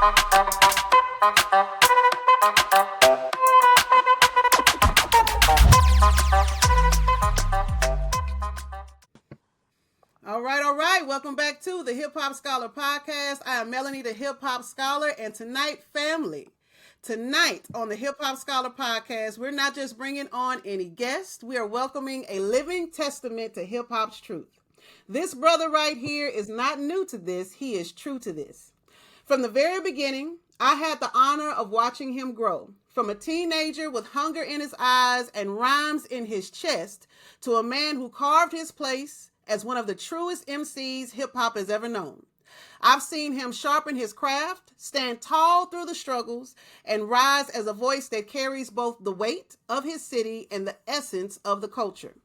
All right. Welcome back to the Hip Hop Scholar Podcast. I am Melanie, the Hip Hop Scholar, and tonight, family, tonight on the Hip Hop Scholar Podcast, we're not just bringing on any guest, we are welcoming a living testament to hip hop's truth. This brother right here is not new to this, he is true to this. From the very beginning, I had the honor of watching him grow. From a teenager with hunger in his eyes and rhymes in his chest to a man who carved his place as one of the truest MCs hip-hop has ever known. I've seen him sharpen his craft, stand tall through the struggles, and rise as a voice that carries both the weight of his city and the essence of the culture.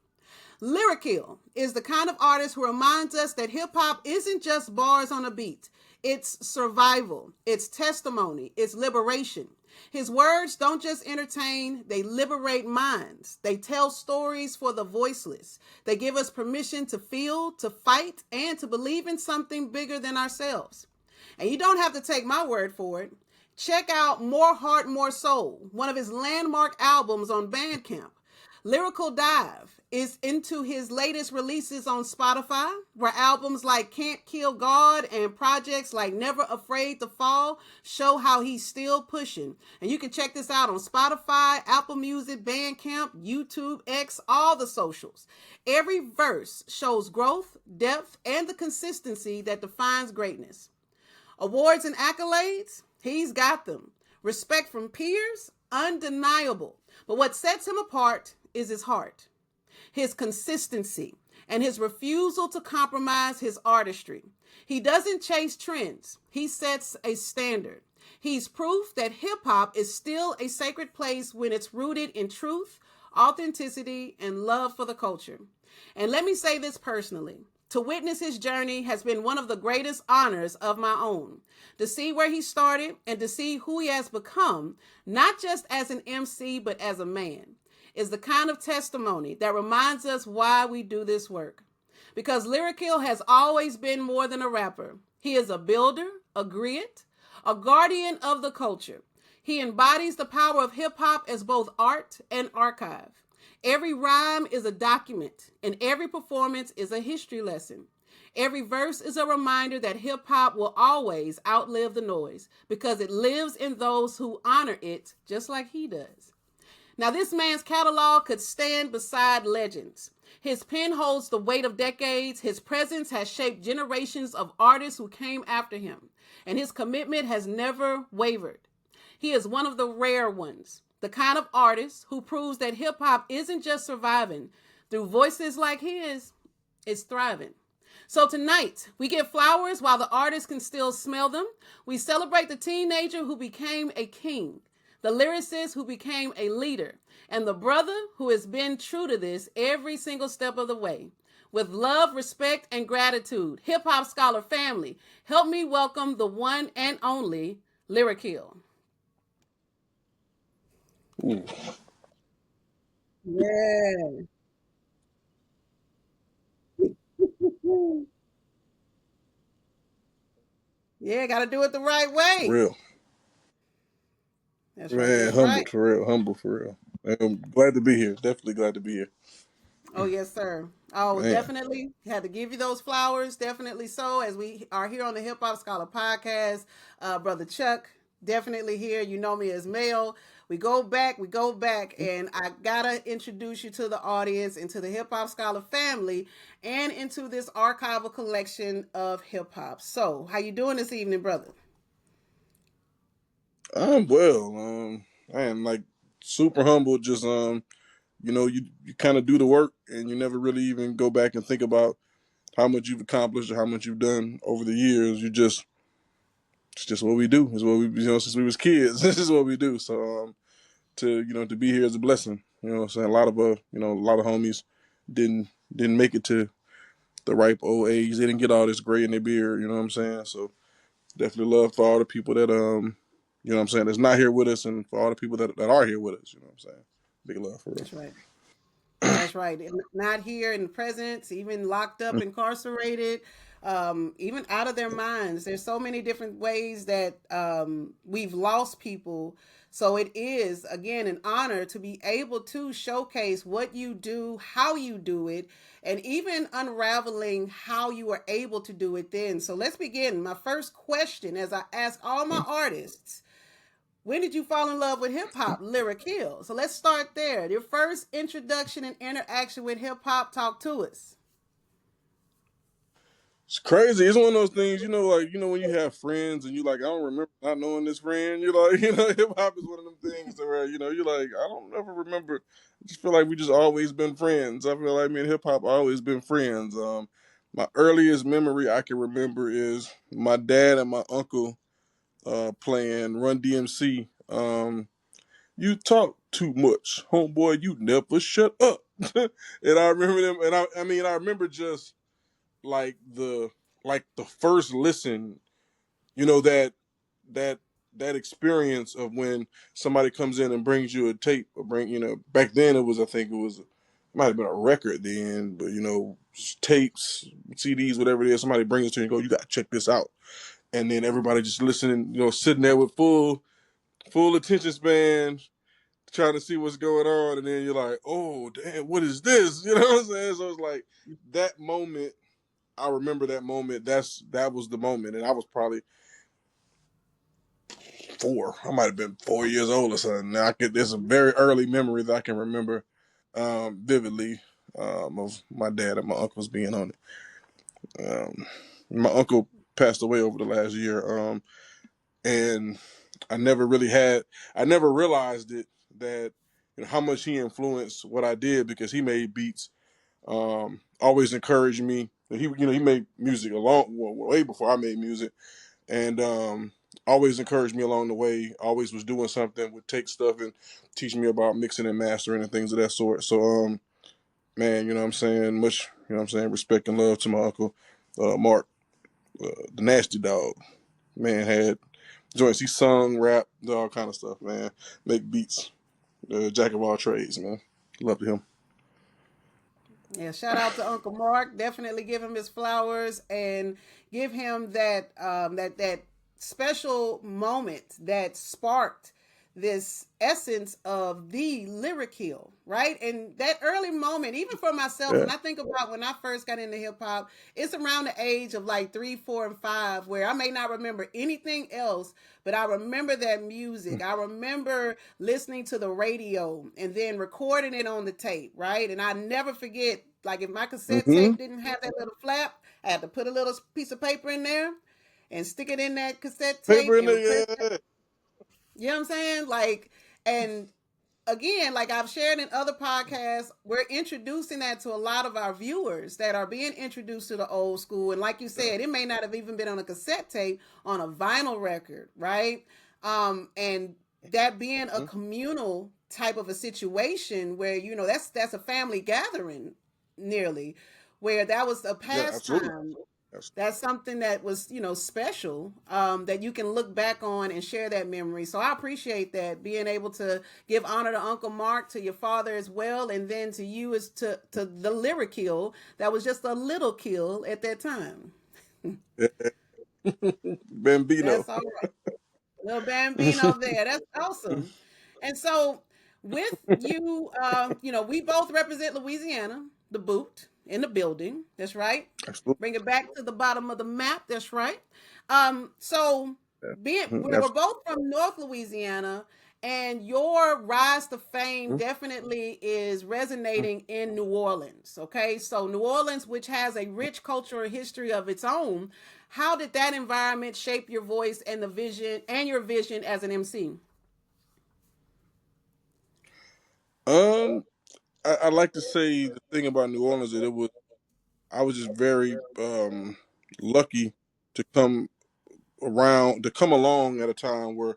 Lyrikill is the kind of artist who reminds us that hip-hop isn't just bars on a beat. It's survival, it's testimony, it's liberation. His words don't just entertain, they liberate minds. They tell stories for the voiceless. They give us permission to feel, to fight, and to believe in something bigger than ourselves. And you don't have to take my word for it. Check out More Heart, More Soul, one of his landmark albums on Bandcamp. Lyrical Dive is into his latest releases on Spotify, where albums like Can't Kill God and projects like Never Afraid to Fall show how he's still pushing. And you can check this out on Spotify, Apple Music, Bandcamp, YouTube, X, all the socials. Every verse shows growth, depth, and the consistency that defines greatness. Awards and accolades, he's got them. Respect from peers, undeniable. But what sets him apart is his heart, his consistency, and his refusal to compromise his artistry. He doesn't chase trends. He sets a standard. He's proof that hip-hop is still a sacred place when it's rooted in truth, authenticity, and love for the culture. And let me say this personally. To witness his journey has been one of the greatest honors of my own. To see where he started and to see who he has become, not just as an MC, but as a man, is the kind of testimony that reminds us why we do this work. Because Lyrikill has always been more than a rapper. He is a builder, a griot, a guardian of the culture. He embodies the power of hip-hop as both art and archive. Every rhyme is a document, and every performance is a history lesson. Every verse is a reminder that hip-hop will always outlive the noise because it lives in those who honor it just like he does. Now, this man's catalog could stand beside legends. His pen holds the weight of decades. His presence has shaped generations of artists who came after him, and his commitment has never wavered. He is one of the rare ones, the kind of artist who proves that hip-hop isn't just surviving. Through voices like his, it's thriving. So tonight, we give flowers while the artist can still smell them. We celebrate the teenager who became a king, the lyricist who became a leader, and the brother who has been true to this every single step of the way. With love, respect, and gratitude, Hip Hop Scholar family, help me welcome the one and only Lyrikill. Ooh. Yeah. Yeah, got to do it the right way. For real. That's Man, right. That's humble right. for real. Humble for real. I'm glad to be here. Definitely glad to be here. Oh, yes, sir. Oh, Man. definitely. Had to give you those flowers. Definitely so. As we are here on the Hip Hop Scholar Podcast, Brother Chuck, definitely here. You know me as Mel. We go back, and I gotta introduce you to the audience and to the Hip Hop Scholar family and into this archival collection of hip hop. So, how you doing this evening, brother? I'm well. I am like super humble. Just you kind of do the work and you never really even go back and think about how much you've accomplished or how much you've done over the years. It's just what we do. It's what we since we was kids. This is what we do. So to be here is a blessing. You know what I'm saying? A lot of a lot of homies didn't make it to the ripe old age. They didn't get all this gray in their beard, you know what I'm saying? So definitely love for all the people that you know what I'm saying, that's not here with us, and for all the people that are here with us, you know what I'm saying? Big love for real. That's right. That's right. Not here in the presence, even locked up, incarcerated. even out of their minds. There's so many different ways that we've lost people. So it is, again, an honor to be able to showcase what you do, how you do it, and even unraveling how you are able to do it then. So let's begin. My first question, as I ask all my artists, when did you fall in love with hip hop? Lyrikill. So let's start there. Your first introduction and interaction with hip hop. Talk to us. It's crazy. It's one of those things, like, when you have friends and you like, I don't remember not knowing this friend. You're like, hip hop is one of them things where, you're like, I don't ever remember. I just feel like we just always been friends. I feel like me and hip hop always been friends. My earliest memory I can remember is my dad and my uncle playing Run DMC. You talk too much, homeboy. You never shut up. And I remember them, and I remember just like the first listen, that that that experience of when somebody comes in and brings you a tape or back then I think it might have been a record then, but tapes, CDs, whatever it is, somebody brings it to you and go, you gotta check this out. And then everybody just listening, sitting there with full attention span, trying to see what's going on, and then you're like, oh damn, what is this? You know what I'm saying? So it's like that moment. I remember that moment. That was the moment, and I was probably 4. I might have been 4 years old or something. Now there's a very early memory that I can remember vividly of my dad and my uncles being on it. My uncle passed away over the last year, and I never realized it that how much he influenced what I did because he made beats. Always encouraged me. He made music way before I made music, and always encouraged me along the way. Always was doing something, would take stuff and teach me about mixing and mastering and things of that sort. So, man, you know what I'm saying? Much, respect and love to my uncle, Mark, the nasty dog. Man had joints. He sung, rap, did all kind of stuff, man. Make beats. Jack of all trades, man. Love him. Yeah, shout out to Uncle Mark. Definitely give him his flowers and give him that special moment that sparked this essence of the Lyrikill, right? And that early moment, even for myself, Yeah. when I think about when I first got into hip hop, it's around the age of like 3, 4, and 5, where I may not remember anything else, but I remember that music. I remember listening to the radio and then recording it on the tape, right? And I never forget, like if my cassette Mm-hmm. tape didn't have that little flap, I had to put a little piece of paper in there and stick it in that cassette tape Paper in and press. there, yeah. You know what I'm saying? Like, and again, like I've shared in other podcasts, we're introducing that to a lot of our viewers that are being introduced to the old school. And like you said, it may not have even been on a cassette tape, on a vinyl record, right? And that being a Mm-hmm. communal type of a situation where, that's a family gathering nearly, where that was a Yeah, absolutely. pastime. That's, That's something that was, special, that you can look back on and share that memory. So I appreciate that, being able to give honor to Uncle Mark, to your father as well, and then to you as to the Lyrikill that was just a little kill at that time. yeah. Bambino. That's all right. Little Bambino there. That's awesome. And so with you, we both represent Louisiana, the boot in the building. That's right. Absolutely. Bring it back to the bottom of the map. That's right. So Yeah. being Mhm. we're both from North Louisiana, and your rise to fame Mhm. definitely is resonating in New Orleans. Okay, so New Orleans, which has a rich cultural history of its own, how did that environment shape your voice and the vision and your vision as an MC? Um, I like to say the thing about New Orleans that I was just very lucky to come along at a time where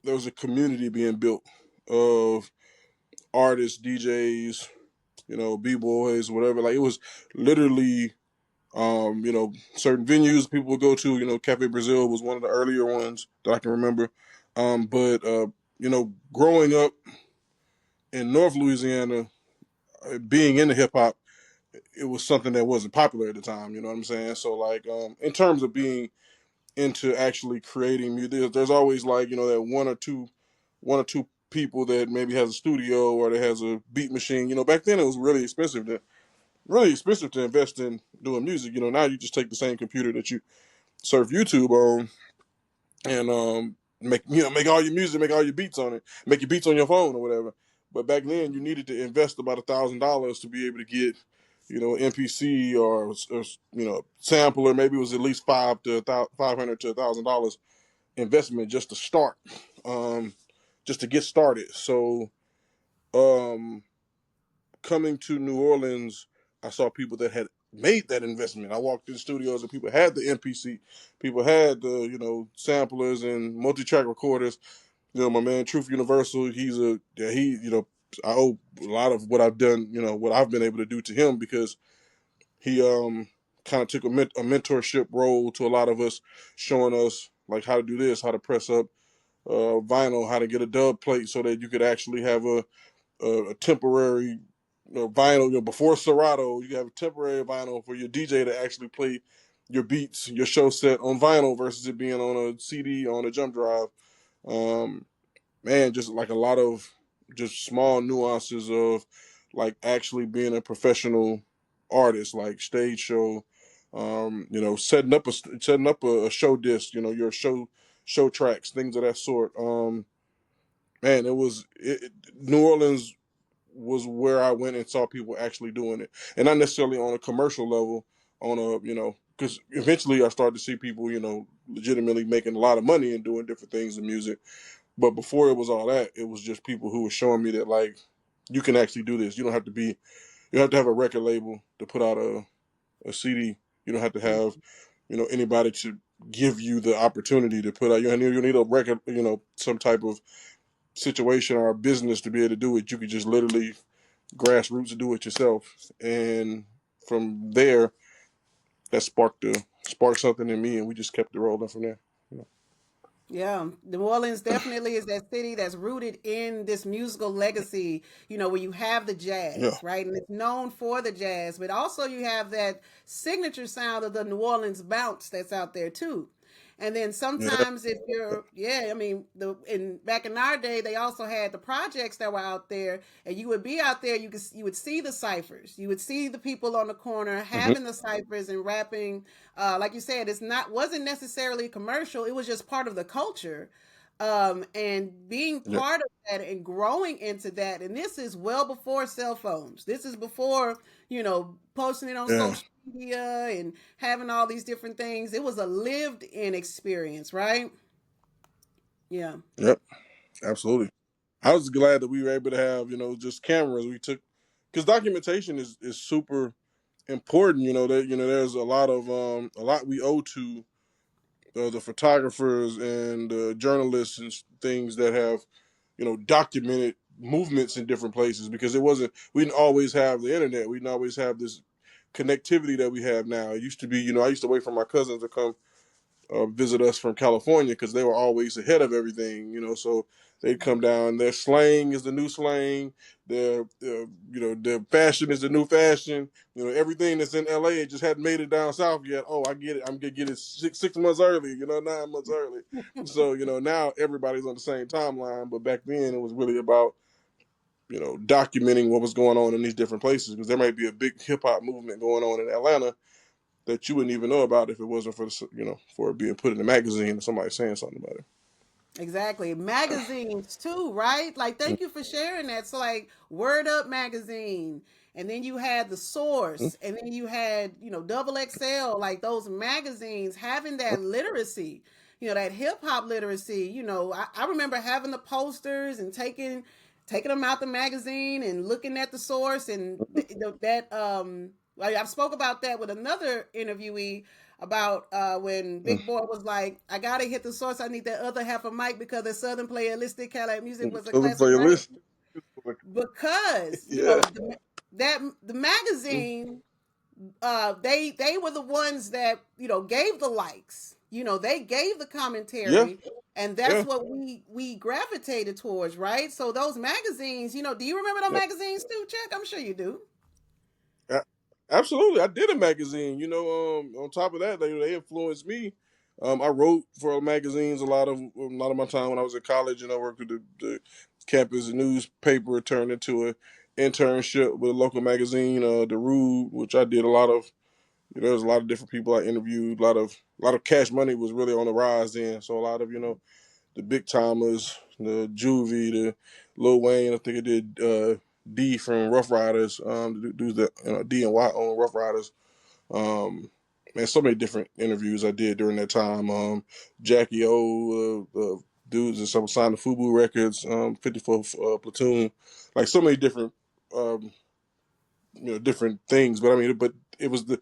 there was a community being built of artists, DJs, b-boys, whatever. Like it was literally certain venues people would go to. Cafe Brazil was one of the earlier ones that I can remember. But growing up in North Louisiana, being into hip hop, it was something that wasn't popular at the time. You know what I'm saying? So like, in terms of being into actually creating music, there's always like, that one or two people that maybe has a studio or that has a beat machine. Back then it was really expensive to invest in doing music. Now you just take the same computer that you surf YouTube on and make all your music, make all your beats on it, make your beats on your phone or whatever. But back then, you needed to invest about $1,000 to be able to get, MPC or sampler. Maybe it was at least 500 to $1,000 investment just to start, just to get started. So, um, coming to New Orleans, I saw people that had made that investment. I walked in the studios and people had the MPC, people had the samplers and multi-track recorders. My man Truth Universal, I owe a lot of what I've done, what I've been able to do to him because he kind of took a mentorship role to a lot of us, showing us like how to do this, how to press up vinyl, how to get a dub plate so that you could actually have a temporary vinyl. Before Serato, you have a temporary vinyl for your DJ to actually play your beats, your show set on vinyl versus it being on a CD on a jump drive. Um, Man, just like a lot of just small nuances of like actually being a professional artist, like stage show, setting up a show disc, your show tracks, things of that sort. Man, New Orleans was where I went and saw people actually doing it, and not necessarily on a commercial level. On a because eventually I started to see people legitimately making a lot of money and doing different things in music. But before it was all that, it was just people who were showing me that like you can actually do this. You don't have to have a record label to put out a CD. You don't have to have anybody to give you the opportunity to put out. You need a record, some type of situation or a business to be able to do it. You could just literally grassroots do it yourself, and from there, that sparked something in me, and we just kept it rolling from there. You know? Yeah, New Orleans definitely is that city that's rooted in this musical legacy, where you have the Yeah, jazz, right? And it's known for the jazz, but also you have that signature sound of the New Orleans bounce that's out there too. And then yeah, sometimes if you're, yeah, I mean, back in our day, they also had the projects that were out there, and you would be out there, you would see the ciphers, you would see the people on the corner hmm having the ciphers and rapping. Like you said, wasn't necessarily commercial; it was just part of the culture, and being yeah, part of that and growing into that. And this is well before cell phones. This is before posting it on yeah, social media and having all these different things. It was a lived in experience, right? Yeah. yep, absolutely. I was glad that we were able to have, just cameras. We took because documentation is super important. That there's a lot we owe to the photographers and journalists and things that have documented movements in different places because we didn't always have the internet. We didn't always have this connectivity that we have now. It used to be, I used to wait for my cousins to come visit us from California because they were always ahead of everything, so they'd come down. Their slang is the new slang. Their fashion is the new fashion. Everything that's in LA it just hadn't made it down south yet. Oh, I get it. I'm gonna get it 6 months early. 9 months early. So now everybody's on the same timeline. But back then it was really about documenting what was going on in these different places because there might be a big hip hop movement going on in Atlanta that you wouldn't even know about if it wasn't for for it being put in a magazine and somebody saying something about it. Exactly. Magazines too, right? Like, thank you for sharing that. So, like, Word Up magazine, and then you had the Mm-hmm. Source, and then you had, Double XL, like those magazines having that literacy, that hip hop literacy. I remember having the posters and taking them out the magazine and looking at the Source and that like I've spoke about that with another interviewee about when Big Boy was like, I gotta hit the Source. I need that other half of mic because the Southern Playalistic Cadillac music was a Other classic, right? playlist. Because Yeah. the magazine, they were the ones that gave the likes. They gave the Yeah. commentary, and that's Yeah. what we gravitated towards, right? So those magazines, do you remember those Yeah. magazines too, Chuck? I'm sure you do. Yeah. Absolutely, I did a magazine. On top of that, they influenced me. I wrote for magazines a lot of my time when I was in college, and I worked with the campus newspaper. Turned into an internship with a local magazine, The Rude, which I did a lot of. There was a lot of different people I interviewed. A lot of Cash Money was really on the rise then, so a lot of the big timers, the Juvie, the Lil Wayne. I think I did D from Rough Riders. The dudes that D and Y on Rough Riders. And so many different interviews I did during that time. Jackie O, dudes that signed the FUBU Records, 54th Platoon, like so many different, um, different things. But I mean, but it was the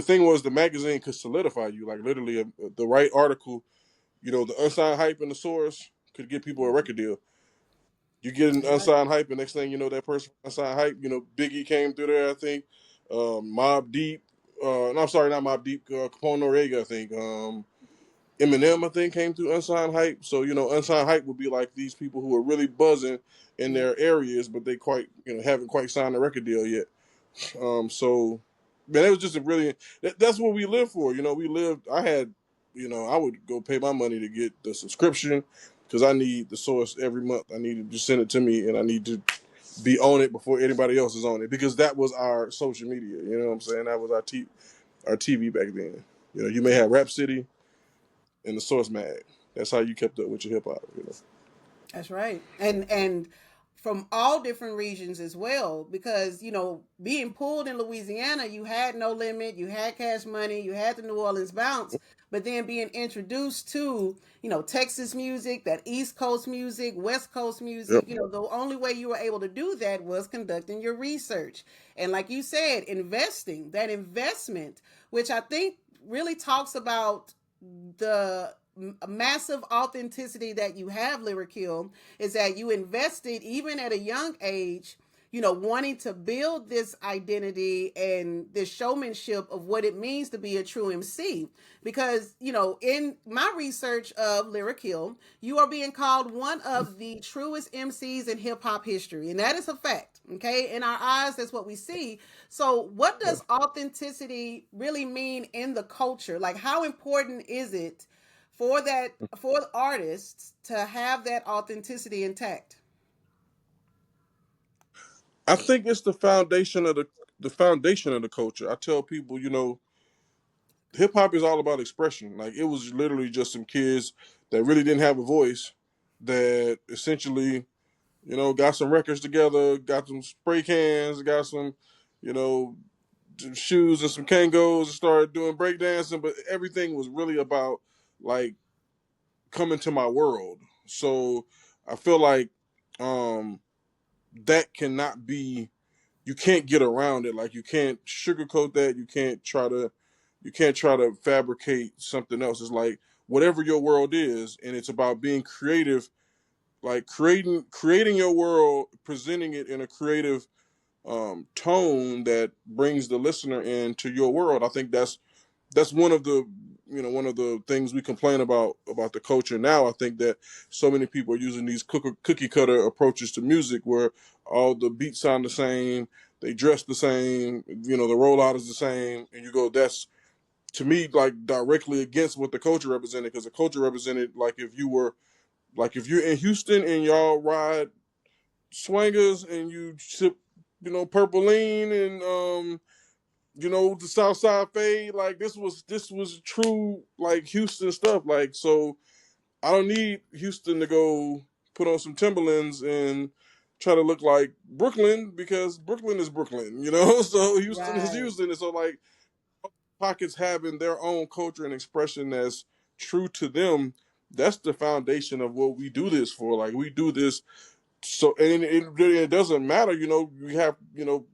thing was the magazine could solidify you, like literally the right article. The unsigned hype in the source could get people a record deal. You get an Right. unsigned hype, and next thing you know, that person unsigned hype. Biggie came through there, I think. Mob Deep. No, I'm sorry, not Mob Deep. Capone Noriega, I think. Eminem, I think, came through unsigned hype. So unsigned hype would be like these people who are really buzzing in Yeah. their areas, but they haven't quite signed a record deal yet. So, man, it was just a really that's what we live for. We lived. I would go pay my money to get the subscription because I need the source every month. I need to just send it to me, and I need to be on it before anybody else is on it because that was our social media. You know what I'm saying? That was our TV back then. You may have Rap City and the Source Mag. That's how you kept up with your hip hop. That's right. And from all different regions as well, because being pulled in Louisiana, you had No Limit, you had Cash Money, you had the New Orleans Bounce, but then being introduced to Texas music, that East Coast music, West Coast music, Yep. the only way you were able to do that was conducting your research, and like you said, investing that investment, which I think really talks about the massive authenticity that you have, Lyrikill, is that you invested even at a young age, wanting to build this identity and this showmanship of what it means to be a true MC. Because, in my research of Lyrikill, you are being called one of the truest MCs in hip hop history. And that is a fact. Okay. In our eyes, that's what we see. So, what does authenticity really mean in the culture? Like, how important is it for artists to have that authenticity intact? I think it's the foundation of the culture. I tell people, hip hop is all about expression. Like it was literally just some kids that really didn't have a voice that essentially, got some records together, got some spray cans, got some, you know, shoes and some Kangos and started doing breakdancing. But everything was really about like coming to my world. So I feel like um that cannot be you can't get around it. Like you can't sugarcoat that. You can't try to fabricate something else. It's like whatever your world is, and it's about being creative, like creating your world, presenting it in a creative tone that brings the listener into your world. I think that's one of the things we complain about the culture now. I think that so many people are using these cookie cutter approaches to music where all the beats sound the same, they dress the same, the rollout is the same, and you go, that's to me like directly against what the culture represented, because the culture represented like if you're in Houston and y'all ride swangers and you sip purple lean and the South Side Fade. Like this was true like Houston stuff. Like so, I don't need Houston to go put on some Timberlands and try to look like Brooklyn because Brooklyn is Brooklyn. So Houston is Right. Houston, and so like pockets having their own culture and expression that's true to them. That's the foundation of what we do this for. Like we do this so, and it doesn't matter. We have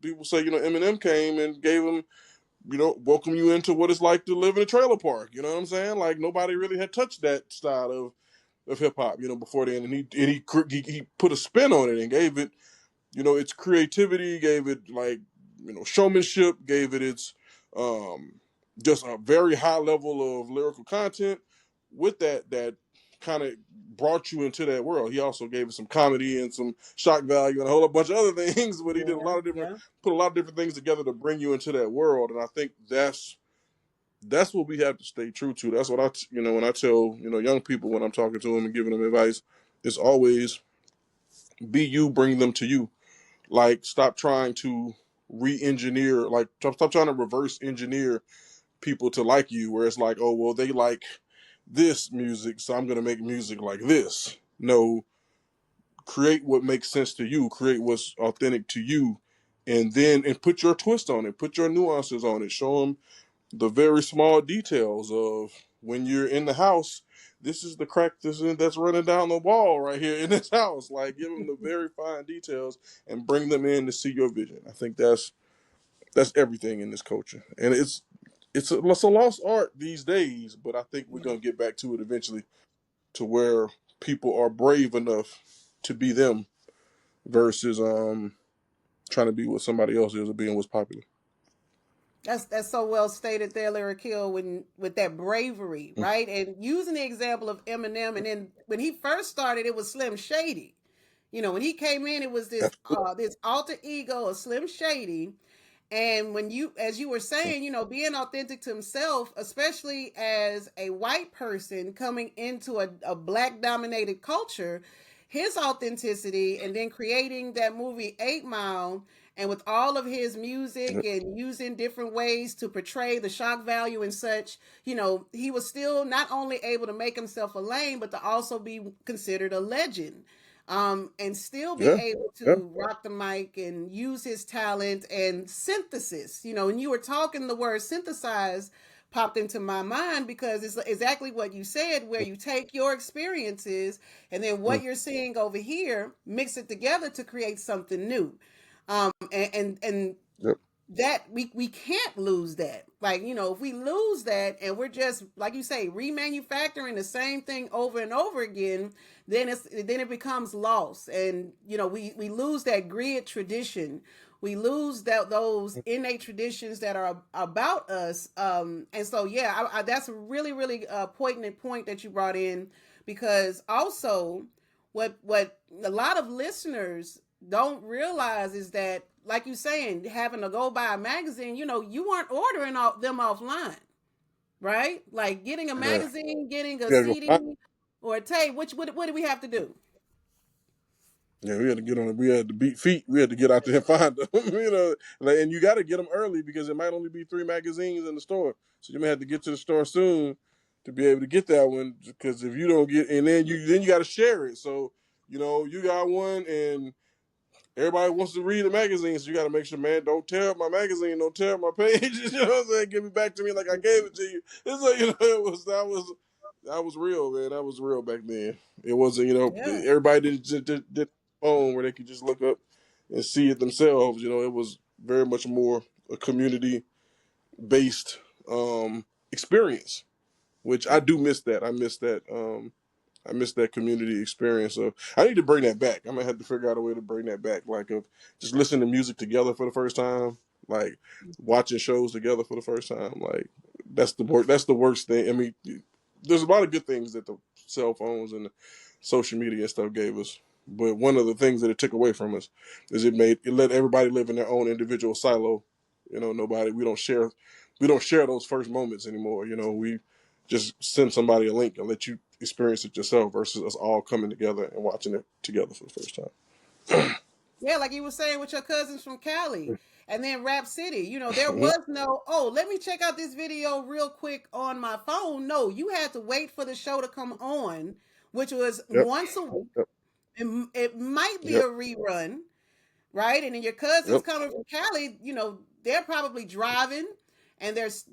people say Eminem came and gave him welcome you into what it's like to live in a trailer park. You know what I'm saying? Like nobody really had touched that style of hip hop, before then, and he put a spin on it and gave it, its creativity, gave it like, showmanship, gave it its, just a very high level of lyrical content with that kind of brought you into that world. He also gave it some comedy and some shock value and a whole bunch of other things. But he did a lot of different, put a lot of different things together to bring you into that world. And I think that's what we have to stay true to. That's what when I tell young people when I'm talking to them and giving them advice, it's always be you, bring them to you. Like, stop trying to re-engineer, like stop trying to reverse engineer people to like you, where it's like, oh well, they like this music, so I'm gonna make music like this. No, create what makes sense to you, create what's authentic to you, and put your twist on it, put your nuances on it, show them the very small details of when you're in the house. This is the crack that's running down the wall right here in this house. Like, give them the very fine details and bring them in to see your vision. I think that's everything in this culture, and it's a lost art these days. But I think we're gonna get back to it eventually, to where people are brave enough to be them versus trying to be what somebody else is or being what's popular. That's so well stated there, Lyrikill, with that bravery, right? And using the example of Eminem, and then when he first started, it was Slim Shady. When he came in, it was this alter ego of Slim Shady. And as you were saying, being authentic to himself, especially as a white person coming into a black dominated culture, his authenticity, and then creating that movie 8 Mile, and with all of his music and using different ways to portray the shock value and such, he was still not only able to make himself a lane, but to also be considered a legend. And still be able to rock the mic and use his talent and synthesis. And you were talking, the word synthesize popped into my mind because it's exactly what you said, where you take your experiences and then what you're seeing over here, mix it together to create something new. And that we can't lose that. Like, if we lose that and we're just, like you say, remanufacturing the same thing over and over again, then it becomes lost. And we lose that grid tradition. We lose those innate traditions that are about us. And so that's a really really poignant point that you brought in, because also what a lot of listeners don't realize is that, like you saying, having to go buy a magazine, you weren't ordering them offline, right? Like getting a magazine, getting a CD or a tape. What do we have to do? Yeah, we had to get on it. We had to beat feet. We had to get out there and find them. And you got to get them early because it might only be 3 magazines in the store. So you may have to get to the store soon to be able to get that one. Because if you don't get, and then you got to share it. So you got one, and everybody wants to read the magazine. So you got to make sure, man, don't tear up my magazine, don't tear up my pages. You know what I'm saying? Give it back to me like I gave it to you. It's like that was real, man. That was real back then. It wasn't, everybody did phone where they could just look up and see it themselves. It was very much more a community based experience, which I do miss that. I miss that community experience. So I need to bring that back. I'm gonna have to figure out a way to bring that back, like of just listening to music together for the first time, like watching shows together for the first time. Like that's the worst thing. I mean, there's a lot of good things that the cell phones and the social media and stuff gave us, but one of the things that it took away from us is it let everybody live in their own individual silo. We don't share those first moments anymore. We just send somebody a link and let you experience it yourself versus us all coming together and watching it together for the first time. Yeah, like you were saying with your cousins from Cali and then Rap City, there was no, oh, let me check out this video real quick on my phone. No, you had to wait for the show to come on, which was once a week. It might be a rerun, right? And then your cousins coming from Cali, they're probably driving, and there's,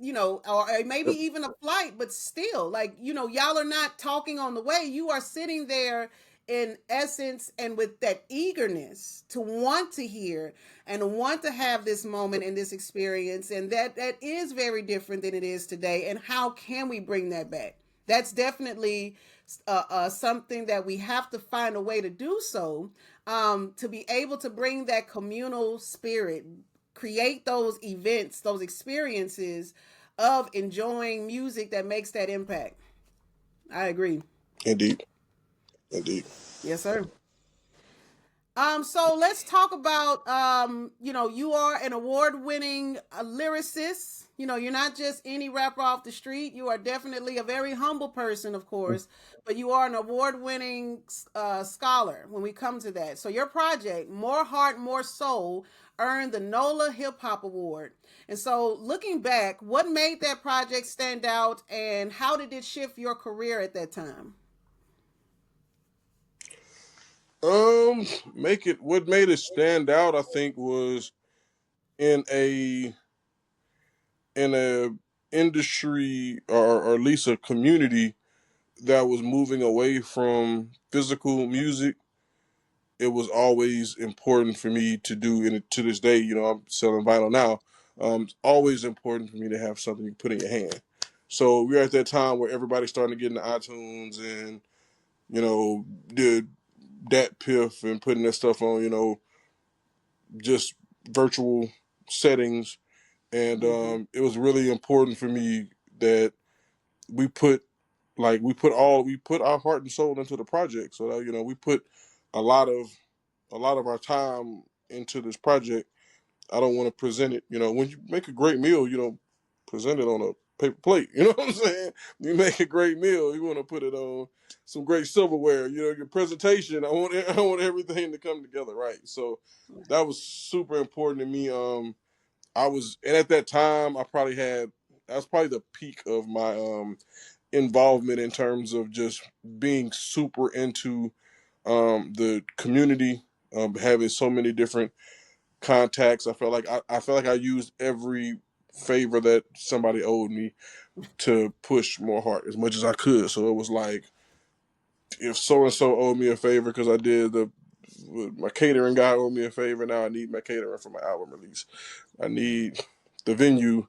or maybe even a flight, but still, like, y'all are not talking on the way. You are sitting there in essence and with that eagerness to want to hear and want to have this moment and this experience. And that is very different than it is today. And how can we bring that back? That's definitely something that we have to find a way to do so, to be able to bring that communal spirit, create those events, those experiences of enjoying music that makes that impact. I agree. Indeed. Indeed. Yes, sir. So let's talk about, you are an award-winning lyricist. You're not just any rapper off the street. You are definitely a very humble person, of course, but you are an award-winning scholar when we come to that. So your project, More Heart, More Soul, earned the NOLA Hip Hop Award. And so looking back, what made that project stand out and how did it shift your career at that time? Make it. What made it stand out, I think, was in a in a industry, or at least a community that was moving away from physical music. It was always important for me to do, and to this day, I'm selling vinyl now. It's always important for me to have something you can put in your hand. So we're at that time where everybody's starting to get into iTunes and did that piff and putting that stuff on, just virtual settings. And Mm-hmm. it was really important for me that we put we put our heart and soul into the project. So that we put a lot of our time into this project. I don't want to present it. When you make a great meal, you don't present it on a paper plate. You know what I'm saying? You make a great meal, you want to put it on some great silverware. Your presentation. I want everything to come together right. So that was super important to me. And at that time, that was probably the peak of my involvement in terms of just being super into the community, having so many different contacts. I felt like I used every favor that somebody owed me to push more hard as much as I could. So it was like, if so and so owed me a favor because I did my catering guy owed me a favor. Now I need my catering for my album release. I need the venue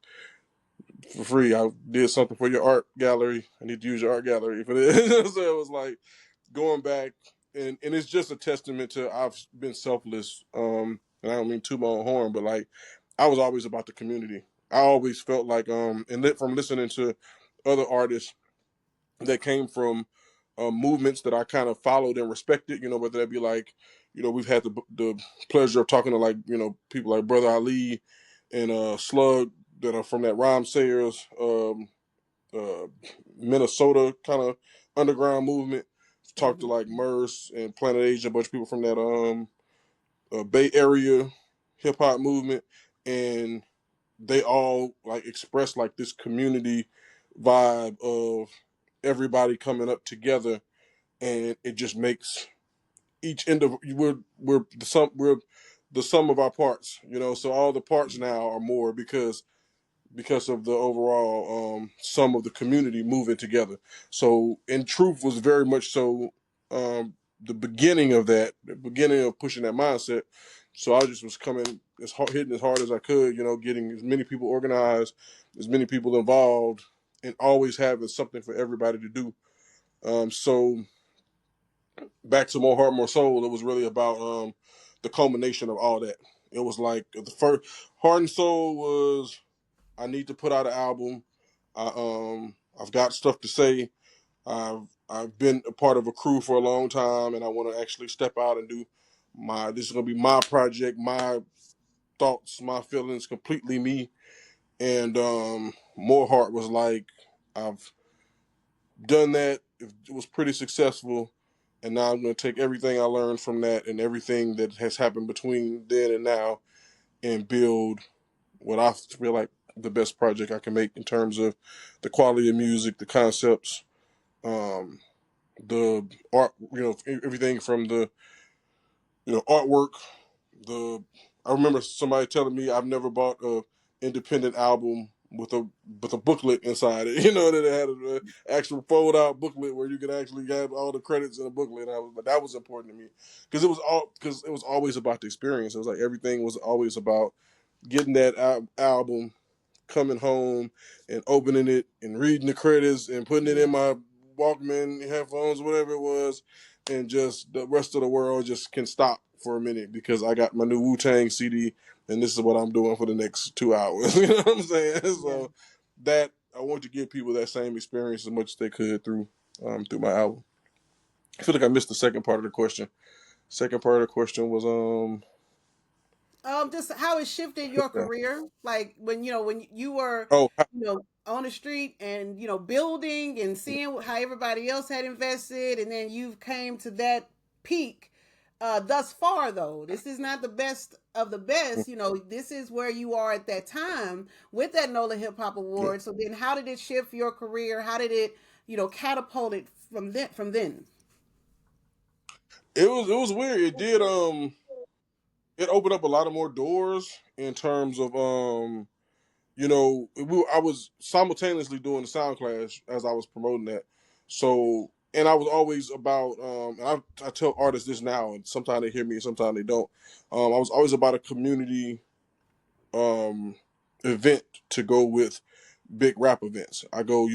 for free. I did something for your art gallery. I need to use your art gallery for this. So it was like going back, and it's just a testament to I've been selfless. And I don't mean to my own horn, but like I was always about the community. I always felt like from listening to other artists that came from movements that I kind of followed and respected. Whether that be like, we've had the pleasure of talking to, like, people like Brother Ali and Slug, that are from that Rhyme Sayers, uh, Minnesota kind of underground movement. Talked to Mm-hmm. like Merce and Planet Asia, a bunch of people from that Bay Area hip hop movement, and they all like express like this community vibe of everybody coming up together, and it just makes each end of we're the sum of our parts. So all the parts now are more because of the overall sum of the community moving together. So, in truth, was very much so the beginning of that, the beginning of pushing that mindset. So I just was coming hitting as hard as I could, getting as many people organized, as many people involved, and always having something for everybody to do. So back to More Heart, More Soul, it was really about the culmination of all that. It was like the first Heart and Soul was, I need to put out an album. I've got stuff to say. I've been a part of a crew for a long time, and I want to actually step out and do this is gonna be my project, my thoughts, my feelings, completely me. And More Heart was like, I've done that. It was pretty successful, and now I'm gonna take everything I learned from that and everything that has happened between then and now, and build what I feel like the best project I can make in terms of the quality of music, the concepts, um, the art, everything from the artwork. The I remember somebody telling me I've never bought a independent album with a booklet inside it. That it had an actual fold out booklet where you could actually have all the credits in a booklet. But that was important to me because it was always about the experience. It was like everything was always about getting that album, coming home and opening it and reading the credits and putting it in my Walkman headphones, whatever it was, and just the rest of the world just can stop for a minute because I got my new Wu-Tang CD and this is what I'm doing for the next 2 hours. You know what I'm saying? Yeah. So that I want to give people that same experience as much as they could through my album. I feel like I missed the second part of the question. Second part of the question was Just how it shifted your career, like when you were, oh on the street and building and seeing how everybody else had invested, and then you came to that peak. Thus far, though, this is not the best of the best. This is where you are at that time with that NOLA Hip Hop yeah. Award. So then, how did it shift your career? How did it, catapult it from then? It was weird. It did it opened up a lot of more doors in terms of I was simultaneously doing the sound class as I was promoting that. So, and I was always about, and I tell artists this now, and sometimes they hear me, and sometimes they don't. I was always about a community um, event to go with big rap events. I go,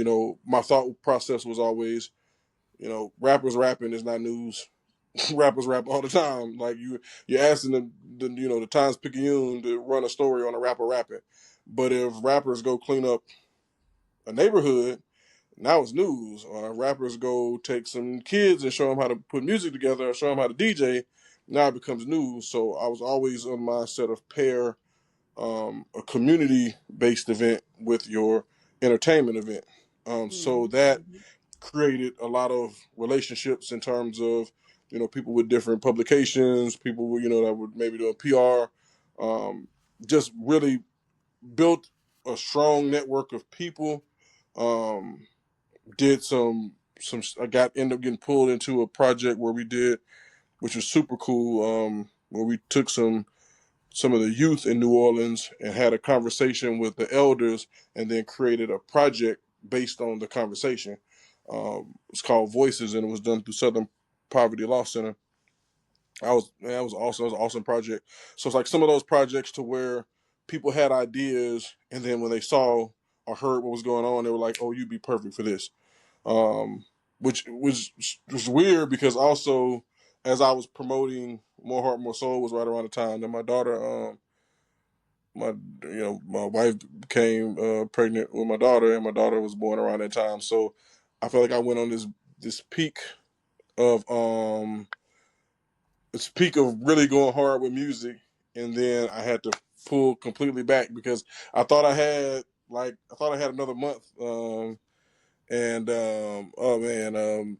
my thought process was always, rappers rapping is not news. Rappers rap all the time. Like you're asking the Times Picayune to run a story on a rapper rapping, but if rappers go clean up a neighborhood, now it's news. Or rappers go take some kids and show them how to put music together, or show them how to DJ. Now it becomes news. So I was always on my set of pair a community based event with your entertainment event. So that Mm-hmm. created a lot of relationships in terms of people with different publications, people that would maybe do a PR, just really built a strong network of people. Um, did some I got ended up getting pulled into a project where we did, which was super cool. Where we took some of the youth in New Orleans and had a conversation with the elders, and then created a project based on the conversation. It's called Voices, and it was done through Southern Poverty Law Center. That was awesome. It was an awesome project. So it's like some of those projects to where people had ideas, and then when they saw or heard what was going on, they were like, "Oh, you'd be perfect for this." Which was weird because also as I was promoting More Heart More Soul was right around the time that my daughter my my wife became pregnant with my daughter, and my daughter was born around that time. So I felt like I went on this peak of really going hard with music, and then I had to pull completely back because I thought I had another month. And oh man,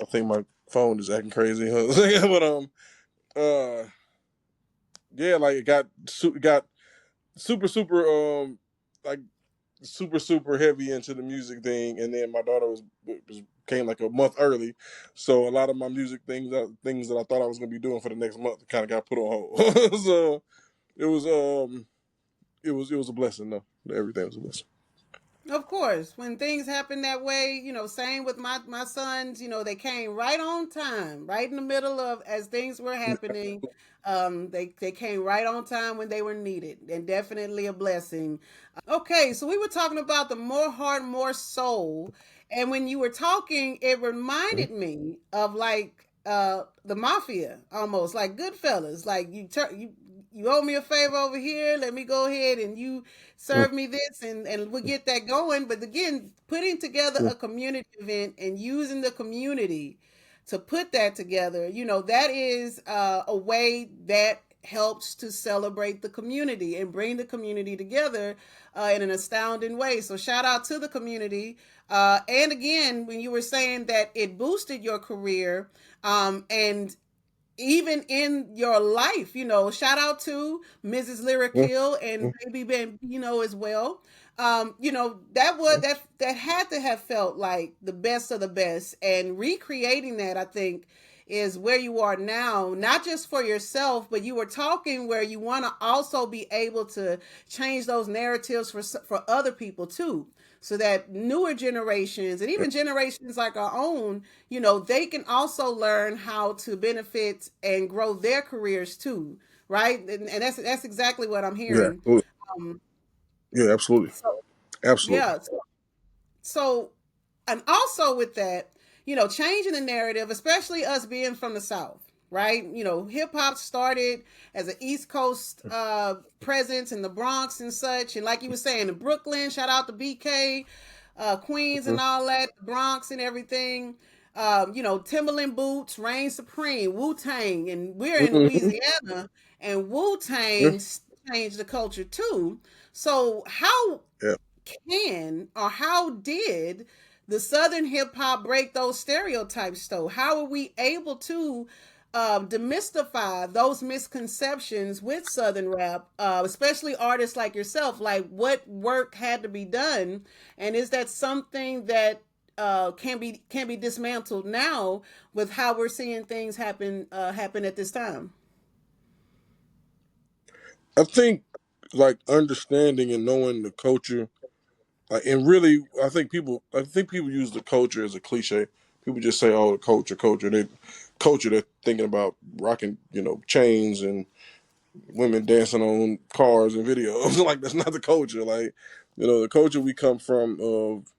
I think my phone is acting crazy. But uh, yeah, like it got super like super heavy into the music thing, and then my daughter came like a month early, so a lot of my music things that I thought I was gonna be doing for the next month kind of got put on hold. So it was it was a blessing though. Everything was a blessing. Of course, when things happen that way, same with my sons, they came right on time, right in the middle of as things were happening. They came right on time when they were needed, and definitely a blessing. Okay, so we were talking about the more heart, more soul, and when you were talking, it reminded me of like the mafia, almost like Goodfellas. Like you owe me a favor over here. Let me go ahead and you serve me this, and we'll get that going. But again, putting together a community event and using the community to put that together, that is a way that helps to celebrate the community and bring the community together in an astounding way. So shout out to the community. And again, when you were saying that it boosted your career, and even in your life, shout out to Mrs. Lyrikill and Baby Bambino as well. That had to have felt like the best of the best, and recreating that, I think, is where you are now, not just for yourself, but you were talking where you want to also be able to change those narratives for other people too, so that newer generations and even generations like our own, they can also learn how to benefit and grow their careers too, right? And that's exactly what I'm Yeah, hearing. absolutely. Um, Yeah, absolutely, so absolutely. yeah, so and also with that, changing the narrative, especially us being from the South, right? Hip hop started as an East Coast presence in the Bronx and such, and like you were saying, in Brooklyn, shout out to BK, Queens, Mhm. and all that, the Bronx and everything. Timberland boots, reign supreme, Wu Tang, and we're in Hmm. Louisiana, and Wu Yeah, Tang changed the culture too. So how yeah. can or how did the Southern hip hop break those stereotypes though? How are we able to demystify those misconceptions with Southern rap, especially artists like yourself? Like, what work had to be done, and is that something that can be dismantled now with how we're seeing things happen at this time? I think like understanding and knowing the culture, like, and really, I think people use the culture as a cliche. People just say, "Oh, the culture, culture." They're thinking about rocking, chains and women dancing on cars and videos. Like that's not the culture. Like, the culture we come from of,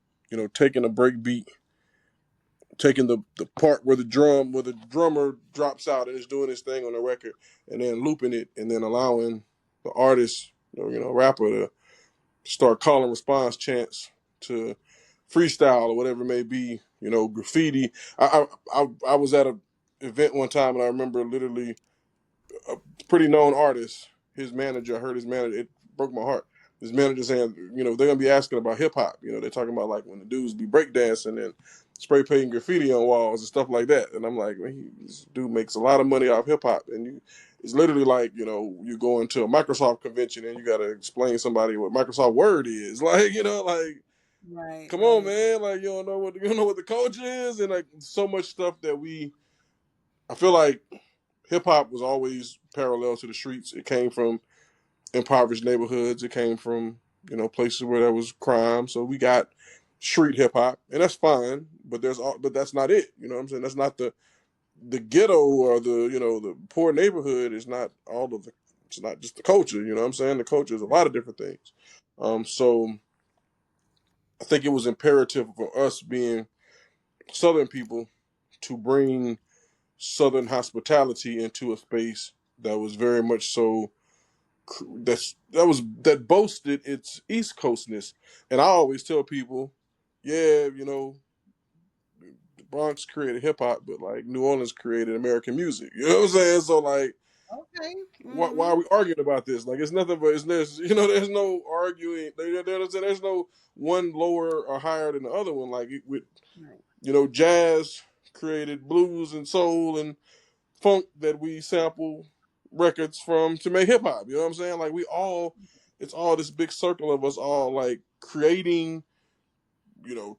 taking a break beat, taking the part where the drummer drops out and is doing his thing on the record, and then looping it, and then allowing the artist, rapper to start calling response chants to freestyle or whatever it may be, graffiti. I was at a event one time and I remember literally a pretty known artist, his manager, I heard his manager, it broke my heart. His manager saying, they're gonna be asking about hip hop. They're talking about like when the dudes be breakdancing and spray painting graffiti on walls and stuff like that. And I'm like, man, this dude makes a lot of money off hip hop. And it's literally like, you go into a Microsoft convention and you gotta explain somebody what Microsoft Word is. Like, like, Right, come on, right. man. Like you don't know what the culture is, and like so much stuff that I feel like hip hop was always parallel to the streets. It came from impoverished neighborhoods. It came from places where there was crime. So we got street hip hop, and that's fine. But that's not it. You know what I'm saying? That's not the ghetto or the poor neighborhood is not all of the. It's not just the culture. You know what I'm saying? The culture is a lot of different things. So I think it was imperative for us being Southern people to bring Southern hospitality into a space that was very much so that boasted its East Coastness. And I always tell people, yeah, the Bronx created hip hop, but like New Orleans created American music. You know what I'm saying? So like, Okay. why Mm-hmm. are we arguing about this? Like, it's nothing but there's there's no arguing. There's no one lower or higher than the other one. Like with Right. jazz created blues and soul and funk that we sample records from to make hip hop. You know what I'm saying? Like it's all this big circle of us all like creating,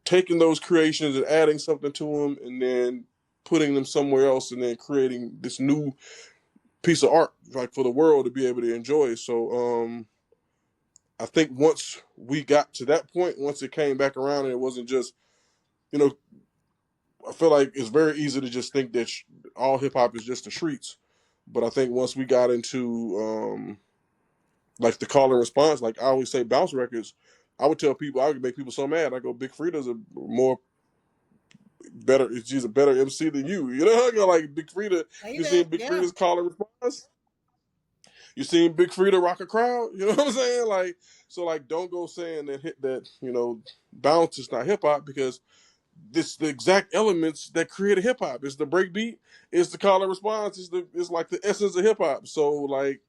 taking those creations and adding something to them, and then putting them somewhere else, and then creating this new piece of art like for the world to be able to enjoy. So I think once we got to that point, once it came back around, and it wasn't just, you know, I feel like it's very easy to just think that all hip hop is just the streets. But I think once we got into like the call and response, like I always say, bounce records. I would tell people, I would make people so mad. I go, Big Frida's a more better. She's a better MC than you. You know, I go like Big Frida. Say You that. seen Big Yeah. Frida's call and response? You seen Big Frida rock a crowd? You know what I'm saying? Like, so like, don't go saying that bounce is not hip hop, because this the exact elements that created hip hop. It's the breakbeat. It's the call and response. It's like the essence of hip hop. So like,